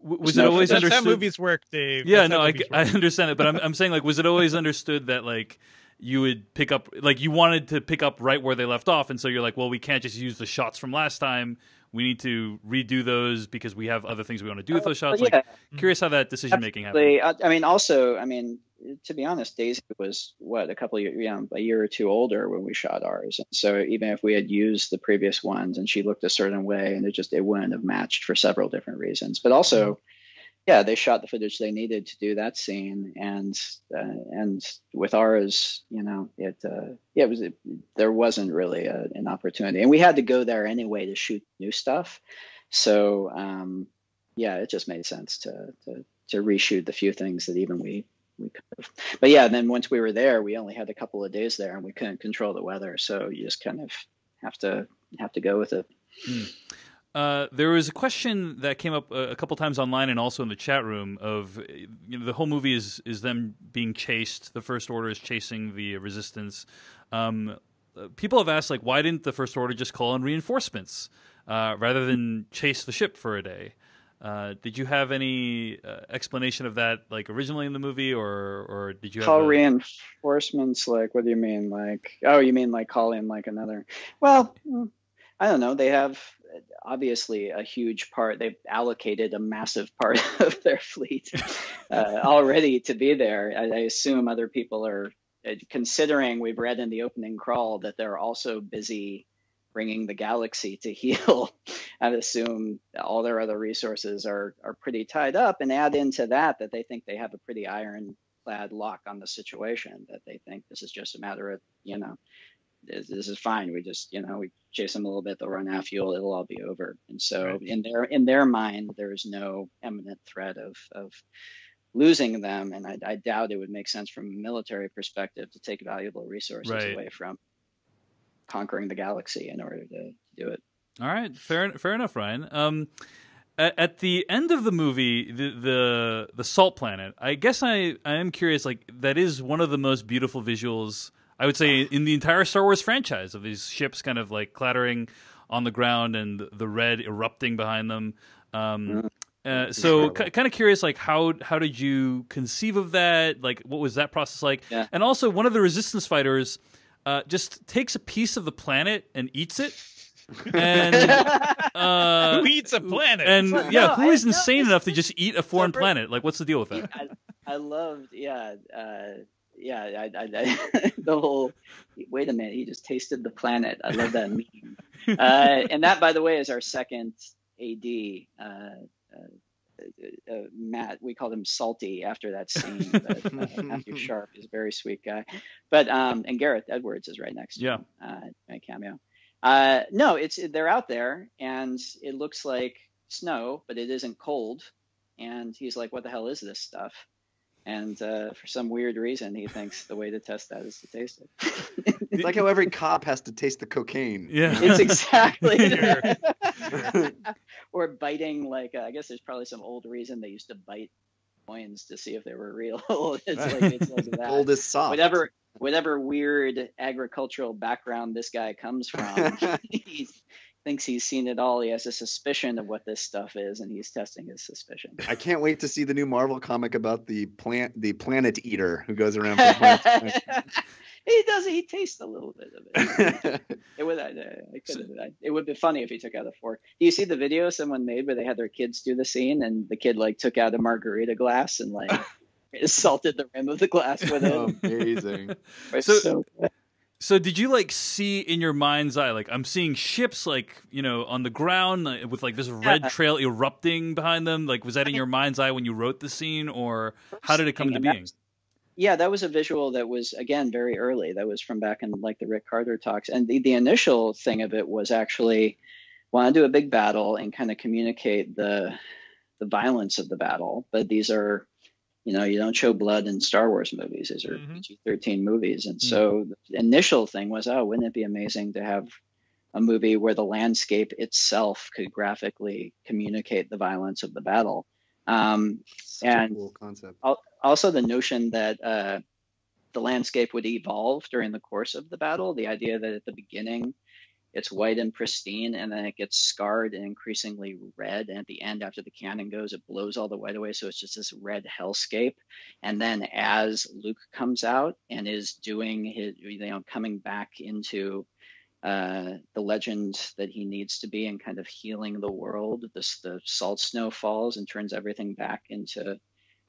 Was it always understood? That's how movies work, Dave. Yeah, no, I understand it, but I'm saying, like, was it always understood that like you would pick up, like you wanted to pick up right where they left off, and so you're like, well, we can't just use the shots from last time. We need to redo those because we have other things we want to do with those shots. Yeah. Like, curious how that decision making happened. I mean, to be honest, Daisy was a year or two older when we shot ours. And so even if we had used the previous ones and she looked a certain way, and it wouldn't have matched for several different reasons. But also, they shot the footage they needed to do that scene, and with ours, there wasn't really an opportunity, and we had to go there anyway to shoot new stuff. So it just made sense to reshoot the few things that even we could have. But then once we were there, we only had a couple of days there, and we couldn't control the weather, so you just kind of have to go with it. There was a question that came up a couple times online and also in the chat room of, the whole movie is them being chased. The First Order is chasing the Resistance. people have asked, like, why didn't the First Order just call in reinforcements rather than chase the ship for a day? Did you have any explanation of that, like, originally in the movie, or did you Call have reinforcements? Like, what do you mean? Like, oh, you mean like call in like another? Well, I don't know. They have obviously a huge part. They've allocated a massive part of their fleet already to be there. I assume other people are, considering we've read in the opening crawl that they're also busy bringing the galaxy to heal. I'd assume all their other resources are pretty tied up, and add into that they think they have a pretty ironclad lock on the situation, that they think this is just a matter of, this is fine. We just, we chase them a little bit, they'll run out of fuel, it'll all be over. And so right. in their mind, there's no imminent threat of losing them. And I doubt it would make sense from a military perspective to take valuable resources right. away from conquering the galaxy in order to do it. All right, fair enough, Ryan. At the end of the movie, the salt planet, I guess I am curious. Like, that is one of the most beautiful visuals, I would say, in the entire Star Wars franchise, of these ships kind of like clattering on the ground and the red erupting behind them. So kind of curious, like, how did you conceive of that? Like, what was that process like? Yeah. And also, one of the Resistance fighters just takes a piece of the planet and eats it. And who eats a planet? And who is insane enough to just eat a foreign planet? Like, what's the deal with that? I loved, the whole. Wait a minute, he just tasted the planet. I love that meme. And that, by the way, is our second AD. Matt, we called him Salty after that scene. But, Matthew Sharp is a very sweet guy. But and Gareth Edwards is right next to him. My cameo. No, they're out there, and it looks like snow, but it isn't cold. And he's like, "What the hell is this stuff?" And for some weird reason, he thinks the way to test that is to taste it. It's like how every cop has to taste the cocaine. Yeah, it's exactly. Or biting, like, I guess there's probably some old reason they used to bite coins to see if they were real. it's like that. Gold is soft. Whatever weird agricultural background this guy comes from, he thinks he's seen it all. He has a suspicion of what this stuff is, and he's testing his suspicion. I can't wait to see the new Marvel comic about the planet eater who goes around for plants. He does. He tastes a little bit of it. It would be funny if he took out a fork. Do you see the video someone made where they had their kids do the scene, and the kid like took out a margarita glass and like salted the rim of the glass with it? Amazing. So did you like see in your mind's eye, like, I'm seeing ships like, on the ground with like this red trail erupting behind them? Like, was that in your mind's eye when you wrote the scene, or how did it come into being? Yeah, that was a visual that was, again, very early. That was from back in like the Rick Carter talks. And the initial thing of it was actually want to do a big battle and kind of communicate the violence of the battle. But these are, you don't show blood in Star Wars movies. These are PG-13 movies. And so the initial thing was, wouldn't it be amazing to have a movie where the landscape itself could graphically communicate the violence of the battle? And a cool concept. Also the notion that the landscape would evolve during the course of the battle. The idea that at the beginning it's white and pristine, and then it gets scarred and increasingly red, and at the end, after the cannon goes, it blows all the white away, so it's just this red hellscape. And then as Luke comes out and is doing his, coming back into the legend that he needs to be and kind of healing the world, the salt snow falls and turns everything back into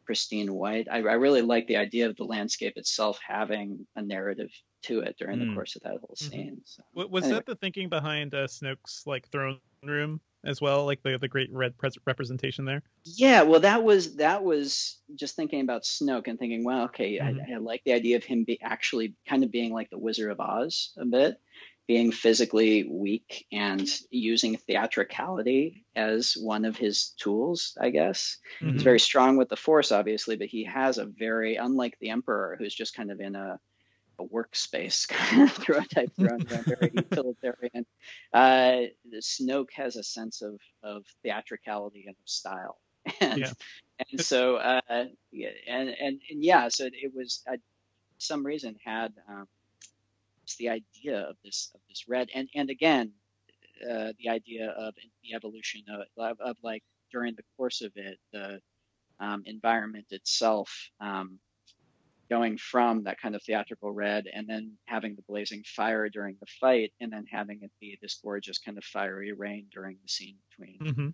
pristine white. I really like the idea of the landscape itself having a narrative to it during the course of that whole scene. So, was that the thinking behind Snoke's like throne room as well, like the great red representation there? Yeah, well, that was just thinking about Snoke and thinking, wow, okay, I like the idea of him actually kind of being like the Wizard of Oz a bit, being physically weak and using theatricality as one of his tools, I guess. He's very strong with the Force, obviously, but he has a very, unlike the Emperor, who's just kind of in a workspace kind of type throne, very utilitarian. Snoke has a sense of theatricality and of style. And so it was, some reason had it's the idea of this red, and again, the idea of the evolution of like during the course of it, the environment itself, going from that kind of theatrical red and then having the blazing fire during the fight and then having it be this gorgeous kind of fiery rain during the scene between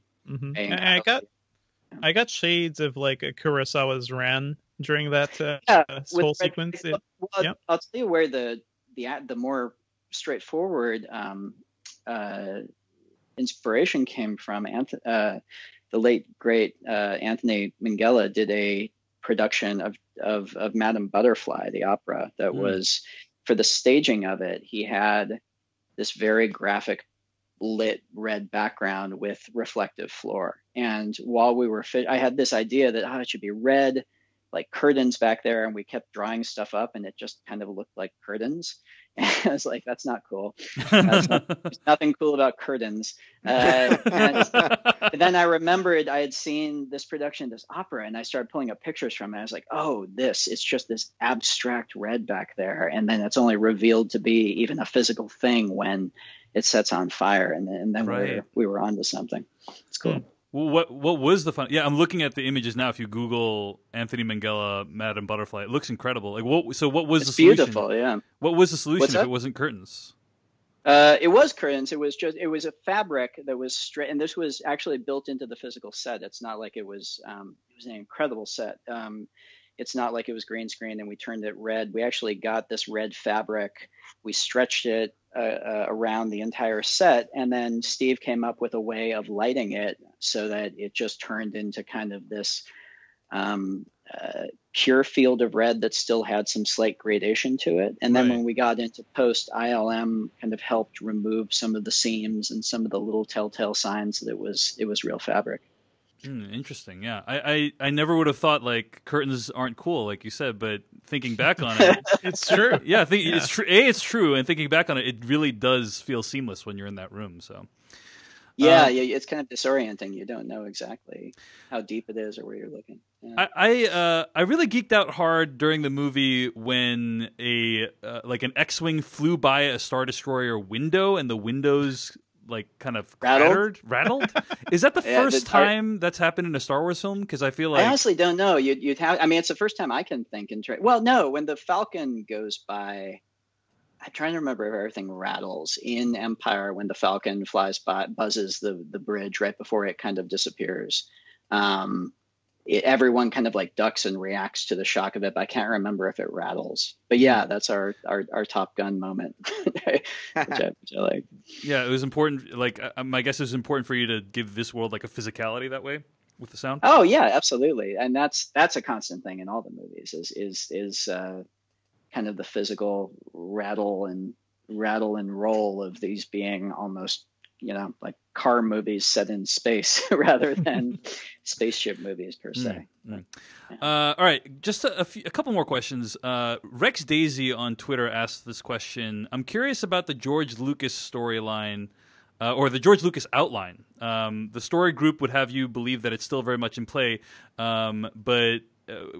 Faye and I got Kylo. I got shades of like a Kurosawa's Ran during that whole sequence. I'll tell you where the more straightforward inspiration came from. The late great Anthony Minghella did a production of Madame Butterfly, the opera, that was, for the staging of it, he had this very graphic lit red background with reflective floor. And while we were I had this idea that it should be red, like curtains back there, and we kept drawing stuff up and it just kind of looked like curtains. And I was like, that's not cool. There's nothing cool about curtains. And then I remembered I had seen this production, this opera, and I started pulling up pictures from it. I was like, oh, it's just this abstract red back there. And then it's only revealed to be even a physical thing when it sets on fire. And then we were onto something. It's cool. What was the fun? Yeah, I'm looking at the images now. If you Google Anthony Minghella, Madame Butterfly, it looks incredible. Like what was the solution? Beautiful, yeah. What was the solution if it wasn't curtains? It was curtains. It was a fabric that was straight, and this was actually built into the physical set. It's not like it was an incredible set. It's not like it was green screen and we turned it red. We actually got this red fabric. We stretched it around the entire set, and then Steve came up with a way of lighting it so that it just turned into kind of this pure field of red that still had some slight gradation to it. And then when we got into post, ILM kind of helped remove some of the seams and some of the little telltale signs that it was real fabric. Interesting. Yeah, I never would have thought like curtains aren't cool, like you said, but thinking back on it, it's true. Yeah, it's true. It's true, and thinking back on it, it really does feel seamless when you're in that room. So. Yeah, it's kind of disorienting. You don't know exactly how deep it is or where you're looking. Yeah. I really geeked out hard during the movie when like an X-wing flew by a Star Destroyer window and the windows like kind of rattled. Is that the first time that's happened in a Star Wars film? Because I feel like I honestly don't know. You'd have. I mean, it's the first time I can think. Well, no, when the Falcon goes by. I'm trying to remember if everything rattles in Empire when the Falcon flies by, buzzes the bridge right before it kind of disappears. Everyone kind of like ducks and reacts to the shock of it, but I can't remember if it rattles. But yeah, that's our Top Gun moment, which I like. Yeah, it was important. Like, my guess is important for you to give this world like a physicality that way with the sound. Oh yeah, absolutely, and that's a constant thing in all the movies. Is kind of the physical rattle and roll of these being almost, like car movies set in space rather than spaceship movies per se. All right, just a couple more questions. Rex Daisy on Twitter asked this question. I'm curious about the George Lucas storyline, or the George Lucas outline. The story group would have you believe that it's still very much in play, but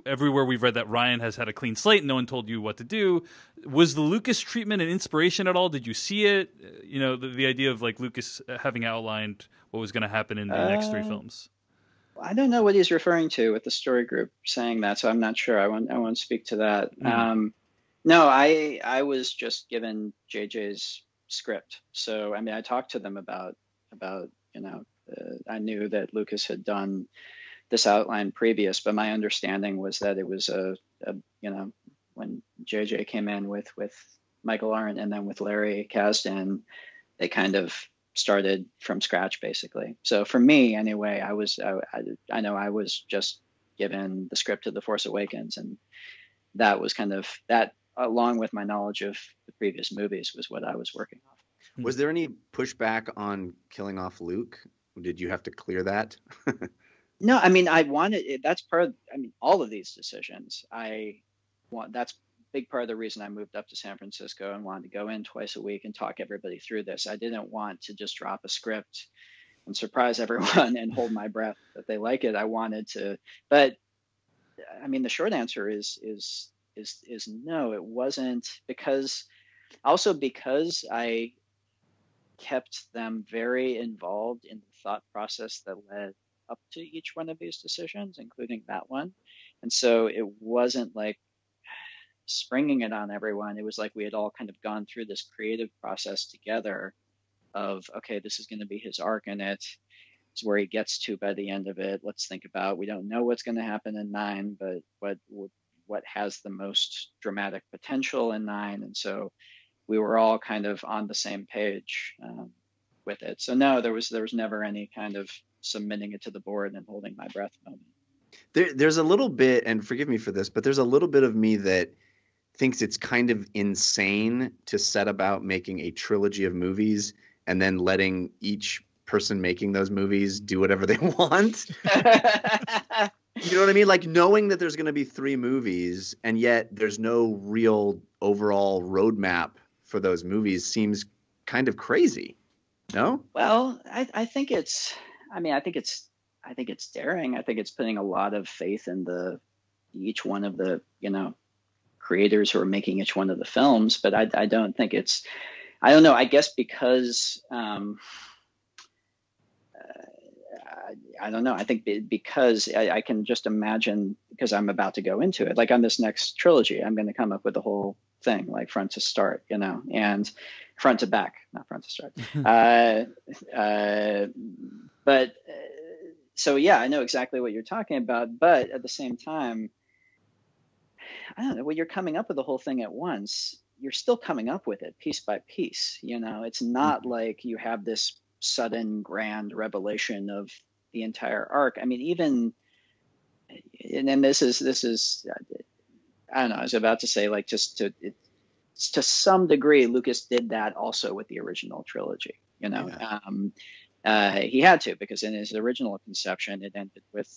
everywhere we've read that Ryan has had a clean slate and no one told you what to do. Was the Lucas treatment an inspiration at all? Did you see it? The idea of like Lucas having outlined what was going to happen in the next three films. I don't know what he's referring to with the story group saying that, so I'm not sure. I won't speak to that. No, I was just given JJ's script. So, I mean, I talked to them about I knew that Lucas had done this outline previous, but my understanding was that it was when JJ came in with Michael Arndt and then with Larry Kasdan, they kind of started from scratch basically. So for me anyway, I know I was just given the script of The Force Awakens, and that was kind of that, along with my knowledge of the previous movies, was what I was working off. Was there any pushback on killing off Luke? Did you have to clear that? No, I mean, I wanted it. That's part of, I mean, all of these decisions. That's a big part of the reason I moved up to San Francisco and wanted to go in twice a week and talk everybody through this. I didn't want to just drop a script and surprise everyone and hold my breath that they like it. I wanted to, but I mean, the short answer is no, it wasn't, because Also because I kept them very involved in the thought process that led up to each one of these decisions, including that one. And so it wasn't like springing it on everyone. It was like we had all kind of gone through this creative process together of, okay, this is going to be his arc in it. It's where he gets to by the end of it. Let's think about, we don't know what's going to happen in 9, but what has the most dramatic potential in 9. And so we were all kind of on the same page with it. So no, there was never any kind of submitting it to the board and holding my breath moment. There's a little bit, and forgive me for this, but there's a little bit of me that thinks it's kind of insane to set about making a trilogy of movies and then letting each person making those movies do whatever they want. You know what I mean? Like knowing that there's going to be 3 movies and yet there's no real overall roadmap for those movies seems kind of crazy. No? Well, I think it's daring. I think it's putting a lot of faith in each one of the, creators who are making each one of the films, but I don't think it's, I don't know, I guess because I don't know. I think because I can just imagine, because I'm about to go into it, like on this next trilogy, I'm going to come up with the whole thing, like front to start, and front to back, not front to start. But so, yeah, I know exactly what you're talking about. But at the same time, I don't know, when you're coming up with the whole thing at once, you're still coming up with it piece by piece. It's not like you have this sudden grand revelation of the entire arc. I mean, even, and then this is I don't know, I was about to say, like, just to some degree, Lucas did that also with the original trilogy. Yeah. He had to, because in his original conception, it ended with,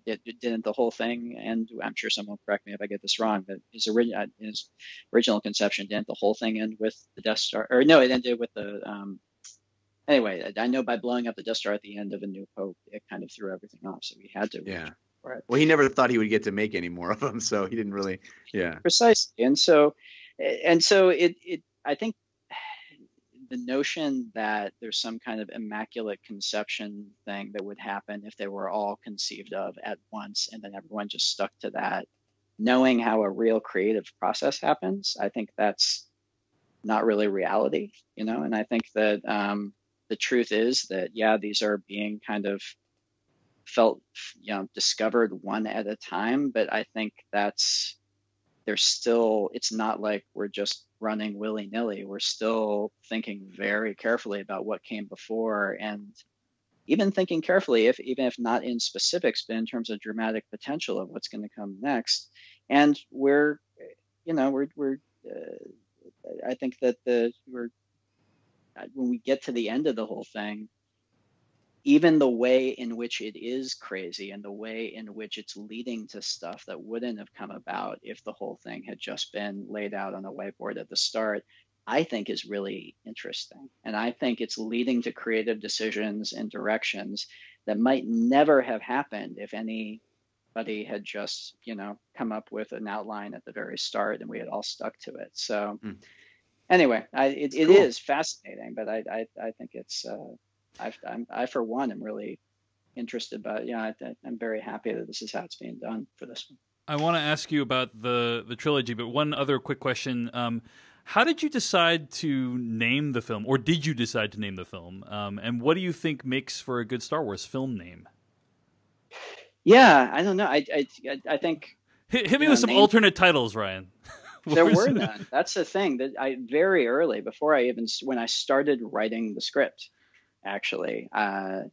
didn't the whole thing end? I'm sure someone will correct me if I get this wrong, but his original conception, didn't the whole thing end with the Death Star? Or no, it ended with the anyway, I know by blowing up the Death Star at the end of A New Hope, it kind of threw everything off. So he had to. Yeah. Right. Well, he never thought he would get to make any more of them, so he didn't really. Yeah. Precisely, and so it. I think the notion that there's some kind of immaculate conception thing that would happen if they were all conceived of at once, and then everyone just stuck to that, knowing how a real creative process happens, I think that's not really reality, And I think that the truth is that, yeah, these are being kind of discovered one at a time, but I think it's not like we're just running willy-nilly. We're still thinking very carefully about what came before, and even thinking carefully, even if not in specifics, but in terms of dramatic potential of what's going to come next. And I think that when we get to the end of the whole thing, even the way in which it is crazy and the way in which it's leading to stuff that wouldn't have come about if the whole thing had just been laid out on a whiteboard at the start, I think is really interesting. And I think it's leading to creative decisions and directions that might never have happened if anybody had just, come up with an outline at the very start and we had all stuck to it. So anyway, it cool. Is fascinating, but I think it's, I for one am really interested, but I'm very happy that this is how it's being done for this one. I want to ask you about the trilogy, but one other quick question: how did you decide to name the film, or did you decide to name the film? And what do you think makes for a good Star Wars film name? Yeah, I don't know. I think hit me with some alternate titles, Ryan. There were none. That's the thing that very early, when I started writing the script. Actually, I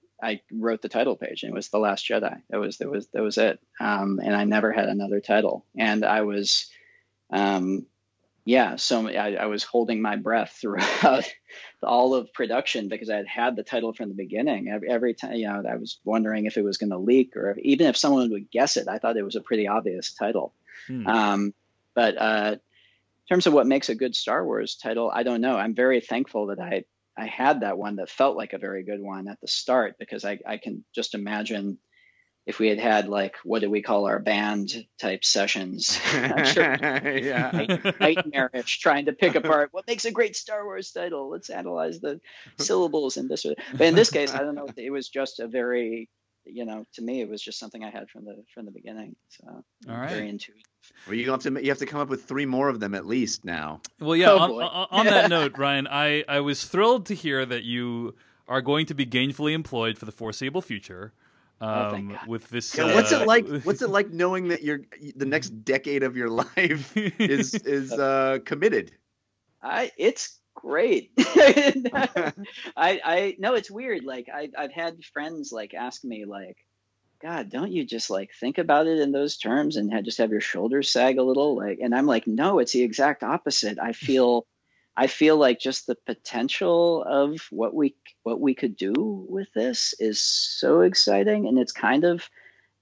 wrote the title page, and it was The Last Jedi. That was it. And I never had another title. And I was, so I was holding my breath throughout all of production because I had the title from the beginning. Every time, I was wondering if it was going to leak, or even if someone would guess it. I thought it was a pretty obvious title. But in terms of what makes a good Star Wars title, I don't know. I'm very thankful that I had that one that felt like a very good one at the start, because I can just imagine if we had like, what do we call our band type sessions? I'm sure nightmarish, trying to pick apart what makes a great Star Wars title. Let's analyze the syllables and this. But in this case, I don't know. It was just a very, to me, it was just something I had from the beginning. So all right, very intuitive. Well, you have to come up with 3 more of them at least now. Well, yeah. On that note, Ryan, I was thrilled to hear that you are going to be gainfully employed for the foreseeable future. With this, what's it like? What's it like knowing that the next decade of your life is committed? It's great. I know it's weird. Like I've had friends like ask me like, God, don't you just like think about it in those terms and just have your shoulders sag a little? Like, and I'm like, no, it's the exact opposite. I feel like just the potential of what we could do with this is so exciting, and it's kind of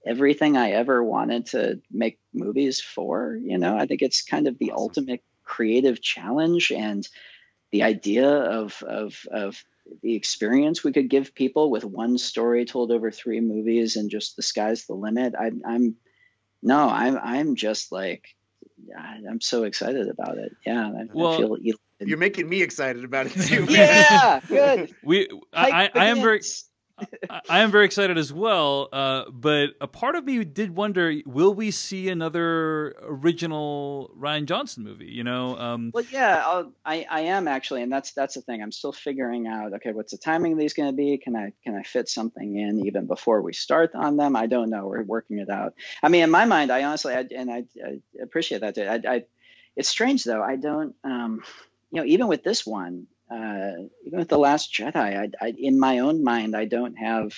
everything I ever wanted to make movies for. I think it's kind of the ultimate creative challenge, and the idea of the experience we could give people with one story told over 3 movies, and just the sky's the limit. I'm just like, I'm so excited about it. Yeah, I feel. You're making me excited about it too. Yeah, good. I am very excited as well. But a part of me did wonder: will we see another original Rian Johnson movie? Well, yeah, I am actually, and that's the thing. I'm still figuring out. Okay, what's the timing of these going to be? Can I fit something in even before we start on them? I don't know. We're working it out. I mean, in my mind, I honestly, I appreciate that. It's strange though. I don't. Even with this one, even with The Last Jedi, I in my own mind, I don't have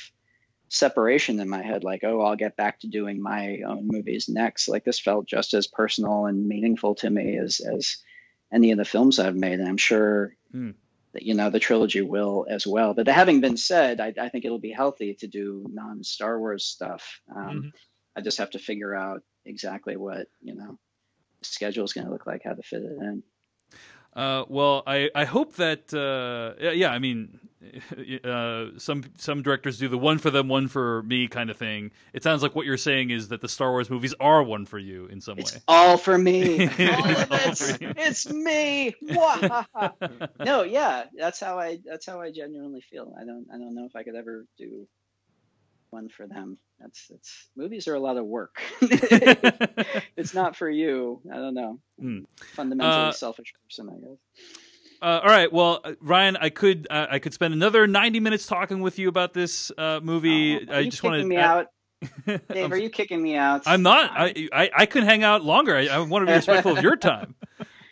separation in my head. Like, oh, I'll get back to doing my own movies next. Like, this felt just as personal and meaningful to me as any of the films I've made. And I'm sure that, the trilogy will as well. But that having been said, I think it'll be healthy to do non-Star Wars stuff. I just have to figure out exactly what, the schedule is going to look like, how to fit it in. Well, I hope that I mean, some directors do the one for them, one for me kind of thing. It sounds like what you're saying is that the Star Wars movies are one for you in some way. It's all for me. All of it. It's me. No, yeah, that's how I genuinely feel. I don't know if I could ever do one for them. Movies are a lot of work. It's not for you. I don't know. Fundamentally selfish person, I guess. All right. Well, Ryan, I could spend another 90 minutes talking with you about this movie. I just wanted me out. Dave, are you kicking me out? I'm not. I could hang out longer. I want to be respectful of your time.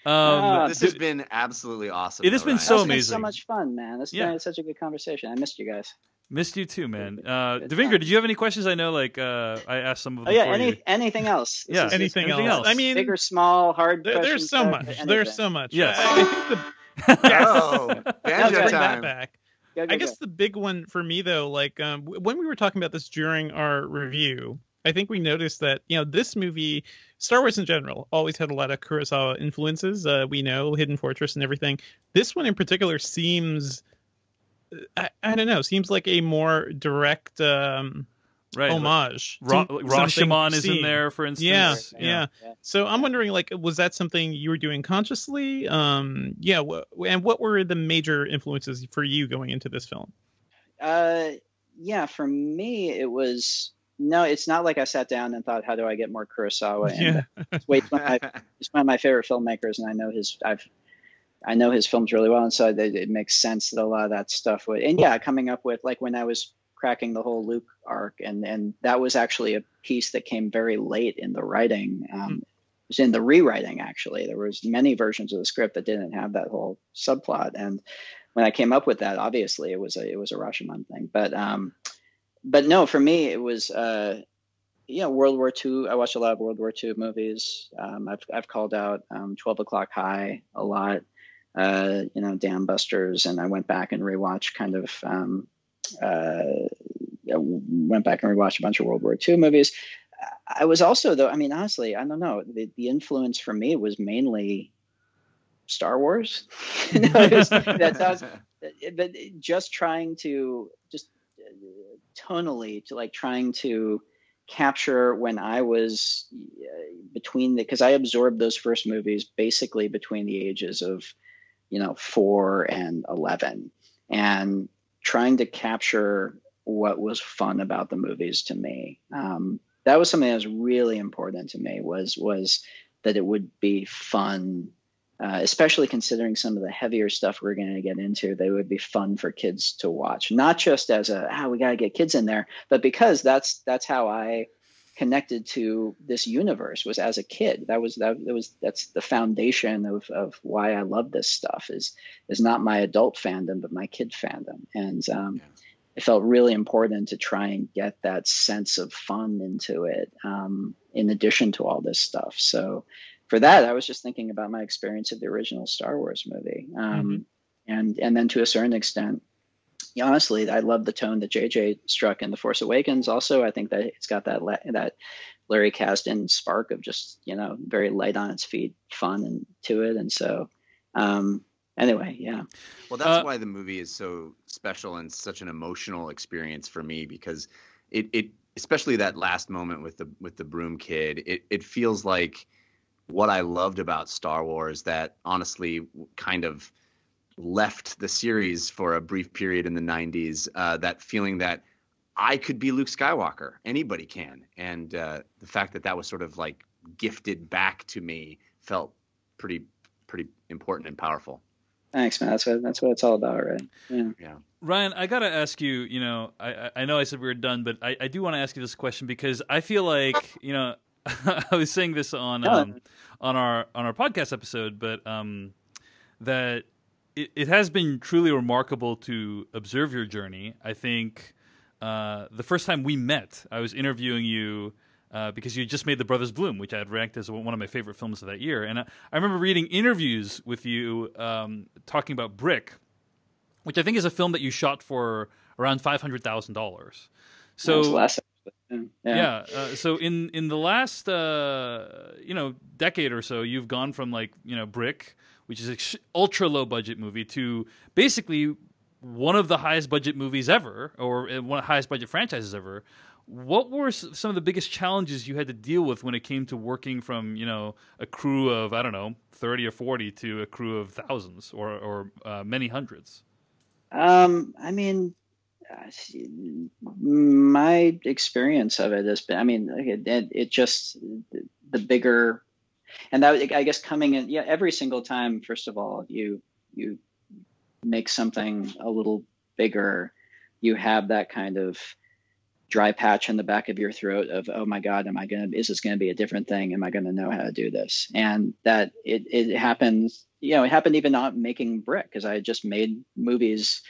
This has been absolutely awesome. It has been so amazing. It's so much fun, man. It's been such a good conversation. I missed you guys. Missed you too, man. Devindra, did you have any questions? I know, I asked some of them. Anything else? Yeah, anything else? I mean, big or small, hard. There's so much. There's so much. Yes. Banjo time. Back. I guess the big one for me, though, when we were talking about this during our review, I think we noticed that this movie, Star Wars in general, always had a lot of Kurosawa influences. We know Hidden Fortress and everything. This one in particular seems. I don't know. Seems like a more direct homage. Rashomon is in there, for instance. Yeah. So I'm wondering, was that something you were doing consciously? And what were the major influences for you going into this film? For me, it was. No, it's not like I sat down and thought, how do I get more Kurosawa? And he's one of my favorite filmmakers, and I know his films really well, and so it makes sense that a lot of that stuff would. And coming up with when I was cracking the whole Luke arc, and that was actually a piece that came very late in the writing. It was in the rewriting, actually. There was many versions of the script that didn't have that whole subplot, and when I came up with that, obviously it was a Rashomon thing. But no, for me it was World War II. I watched a lot of World War II movies. I've called out 12 O'Clock High a lot. Dam Busters, and I went back and rewatched a bunch of World War II movies. I was also, though, I mean, honestly, I don't know, the influence for me was mainly Star Wars. That sounds, but just trying to tonally to trying to capture when I was because I absorbed those first movies basically between the ages of 4 and 11, and trying to capture what was fun about the movies to me. That was something that was really important to me, was that it would be fun, especially considering some of the heavier stuff we're going to get into. They would be fun for kids to watch, not just as we got to get kids in there, but because that's how I connected to this universe, was as a kid. That's the foundation of why I love this stuff, is not my adult fandom, but my kid fandom. And it felt really important to try and get that sense of fun into it, in addition to all this stuff. So for that, I was just thinking about my experience of the original Star Wars movie. And then to a certain extent, honestly, I love the tone that JJ struck in The Force Awakens. Also, I think that it's got that Larry Kasdan spark of just, very light on its feet, fun and to it. And so, anyway, yeah. Well, that's why the movie is so special and such an emotional experience for me, because it especially that last moment with the broom kid, it feels like what I loved about Star Wars that honestly kind of left the series for a brief period in the 90s, that feeling that I could be Luke Skywalker. Anybody can. And the fact that was sort of like gifted back to me felt pretty important and powerful. Thanks, man. That's what it's all about, right? Yeah. Ryan, I got to ask you, I know I said we were done, but I do want to ask you this question, because I feel like, I was saying this on our podcast episode, but that it has been truly remarkable to observe your journey. I think the first time we met, I was interviewing you because you just made The Brothers Bloom, which I had ranked as one of my favorite films of that year. And I remember reading interviews with you talking about Brick, which I think is a film that you shot for around $500,000. So so in the last decade or so, you've gone from Brick, which is an ultra low budget movie, to basically one of the highest budget movies ever, or one of the highest budget franchises ever. What were some of the biggest challenges you had to deal with when it came to working from a crew of 30 or 40 to a crew of thousands or many hundreds? My experience of it has been, it just the bigger. And that, I guess, coming in, every single time, first of all, you make something a little bigger, you have that kind of dry patch in the back of your throat of, oh my God, is this going to be a different thing? Am I going to know how to do this? And that it happens, it happened even not making Brick, because I had just made movies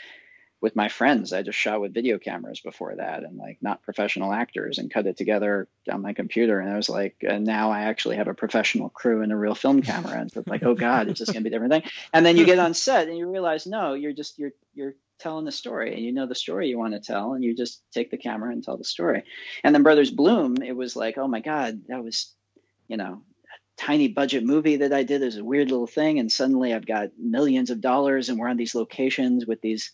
with my friends. I just shot with video cameras before that, and not professional actors, and cut it together on my computer. And I was like, now I actually have a professional crew and a real film camera. And so it's like, oh God, is this going to be a different thing? And then you get on set and you realize, no, you're telling the story, and the story you want to tell, and you just take the camera and tell the story. And then Brothers Bloom, it was like, oh my God, that was, a tiny budget movie that I did as a weird little thing. And suddenly I've got millions of dollars and we're on these locations with these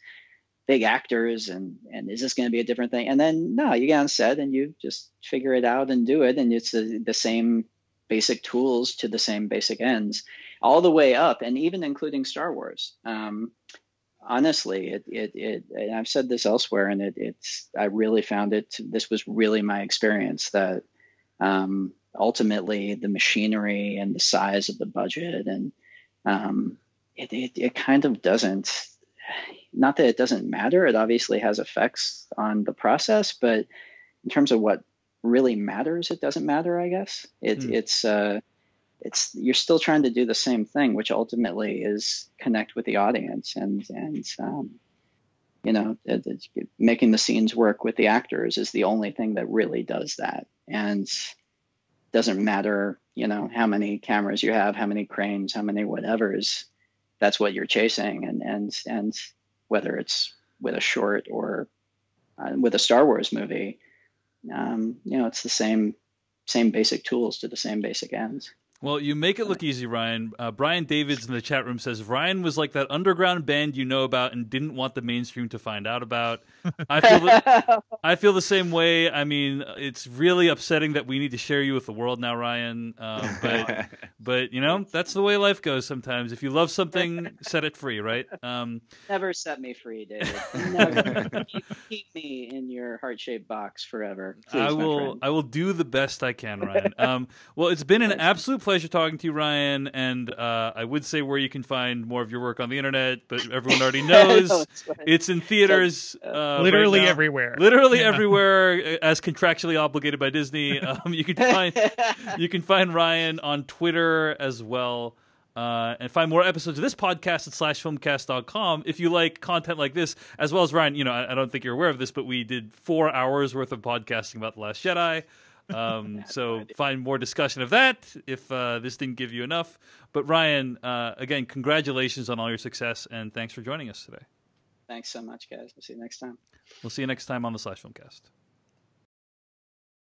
big actors, and is this going to be a different thing? And then no, you get on set and you just figure it out and do it, and it's the same basic tools to the same basic ends, all the way up, and even including Star Wars. Honestly, and I've said this elsewhere, and I really found this was really my experience, that ultimately the machinery and the size of the budget, and it kind of doesn't. Not that it doesn't matter. It obviously has effects on the process, but in terms of what really matters, it doesn't matter, I guess. It's you're still trying to do the same thing, which ultimately is connect with the audience, and making the scenes work with the actors is the only thing that really does that. And doesn't matter, how many cameras you have, how many cranes, how many whatevers. That's what you're chasing, and whether it's with a short or with a Star Wars movie, it's the same basic tools to the same basic ends. Well, you make it look easy, Ryan. Brian Davids in the chat room says Ryan was like that underground band you know about and didn't want the mainstream to find out about. I feel the same way. I mean, it's really upsetting that we need to share you with the world now, Ryan. But you know, that's the way life goes sometimes. If you love something, set it free, right? Never set me free, David. Never. Keep me in your heart-shaped box forever. Please, I will do the best I can, Ryan. Well, it's been an absolute pleasure talking to you, Ryan, and I would say where you can find more of your work on the internet, but everyone already knows it's in theaters, literally right everywhere. Literally everywhere, as contractually obligated by Disney. You can find Ryan on Twitter as well. And find more episodes of this podcast at /filmcast.com if you like content like this, as well as Ryan. You know, I don't think you're aware of this, but we did 4 hours worth of podcasting about The Last Jedi. So find more discussion of that if this didn't give you enough. But Ryan, again, congratulations on all your success, and thanks for joining us today. Thanks so much, guys. We'll see you next time. We'll see you next time on the /Filmcast.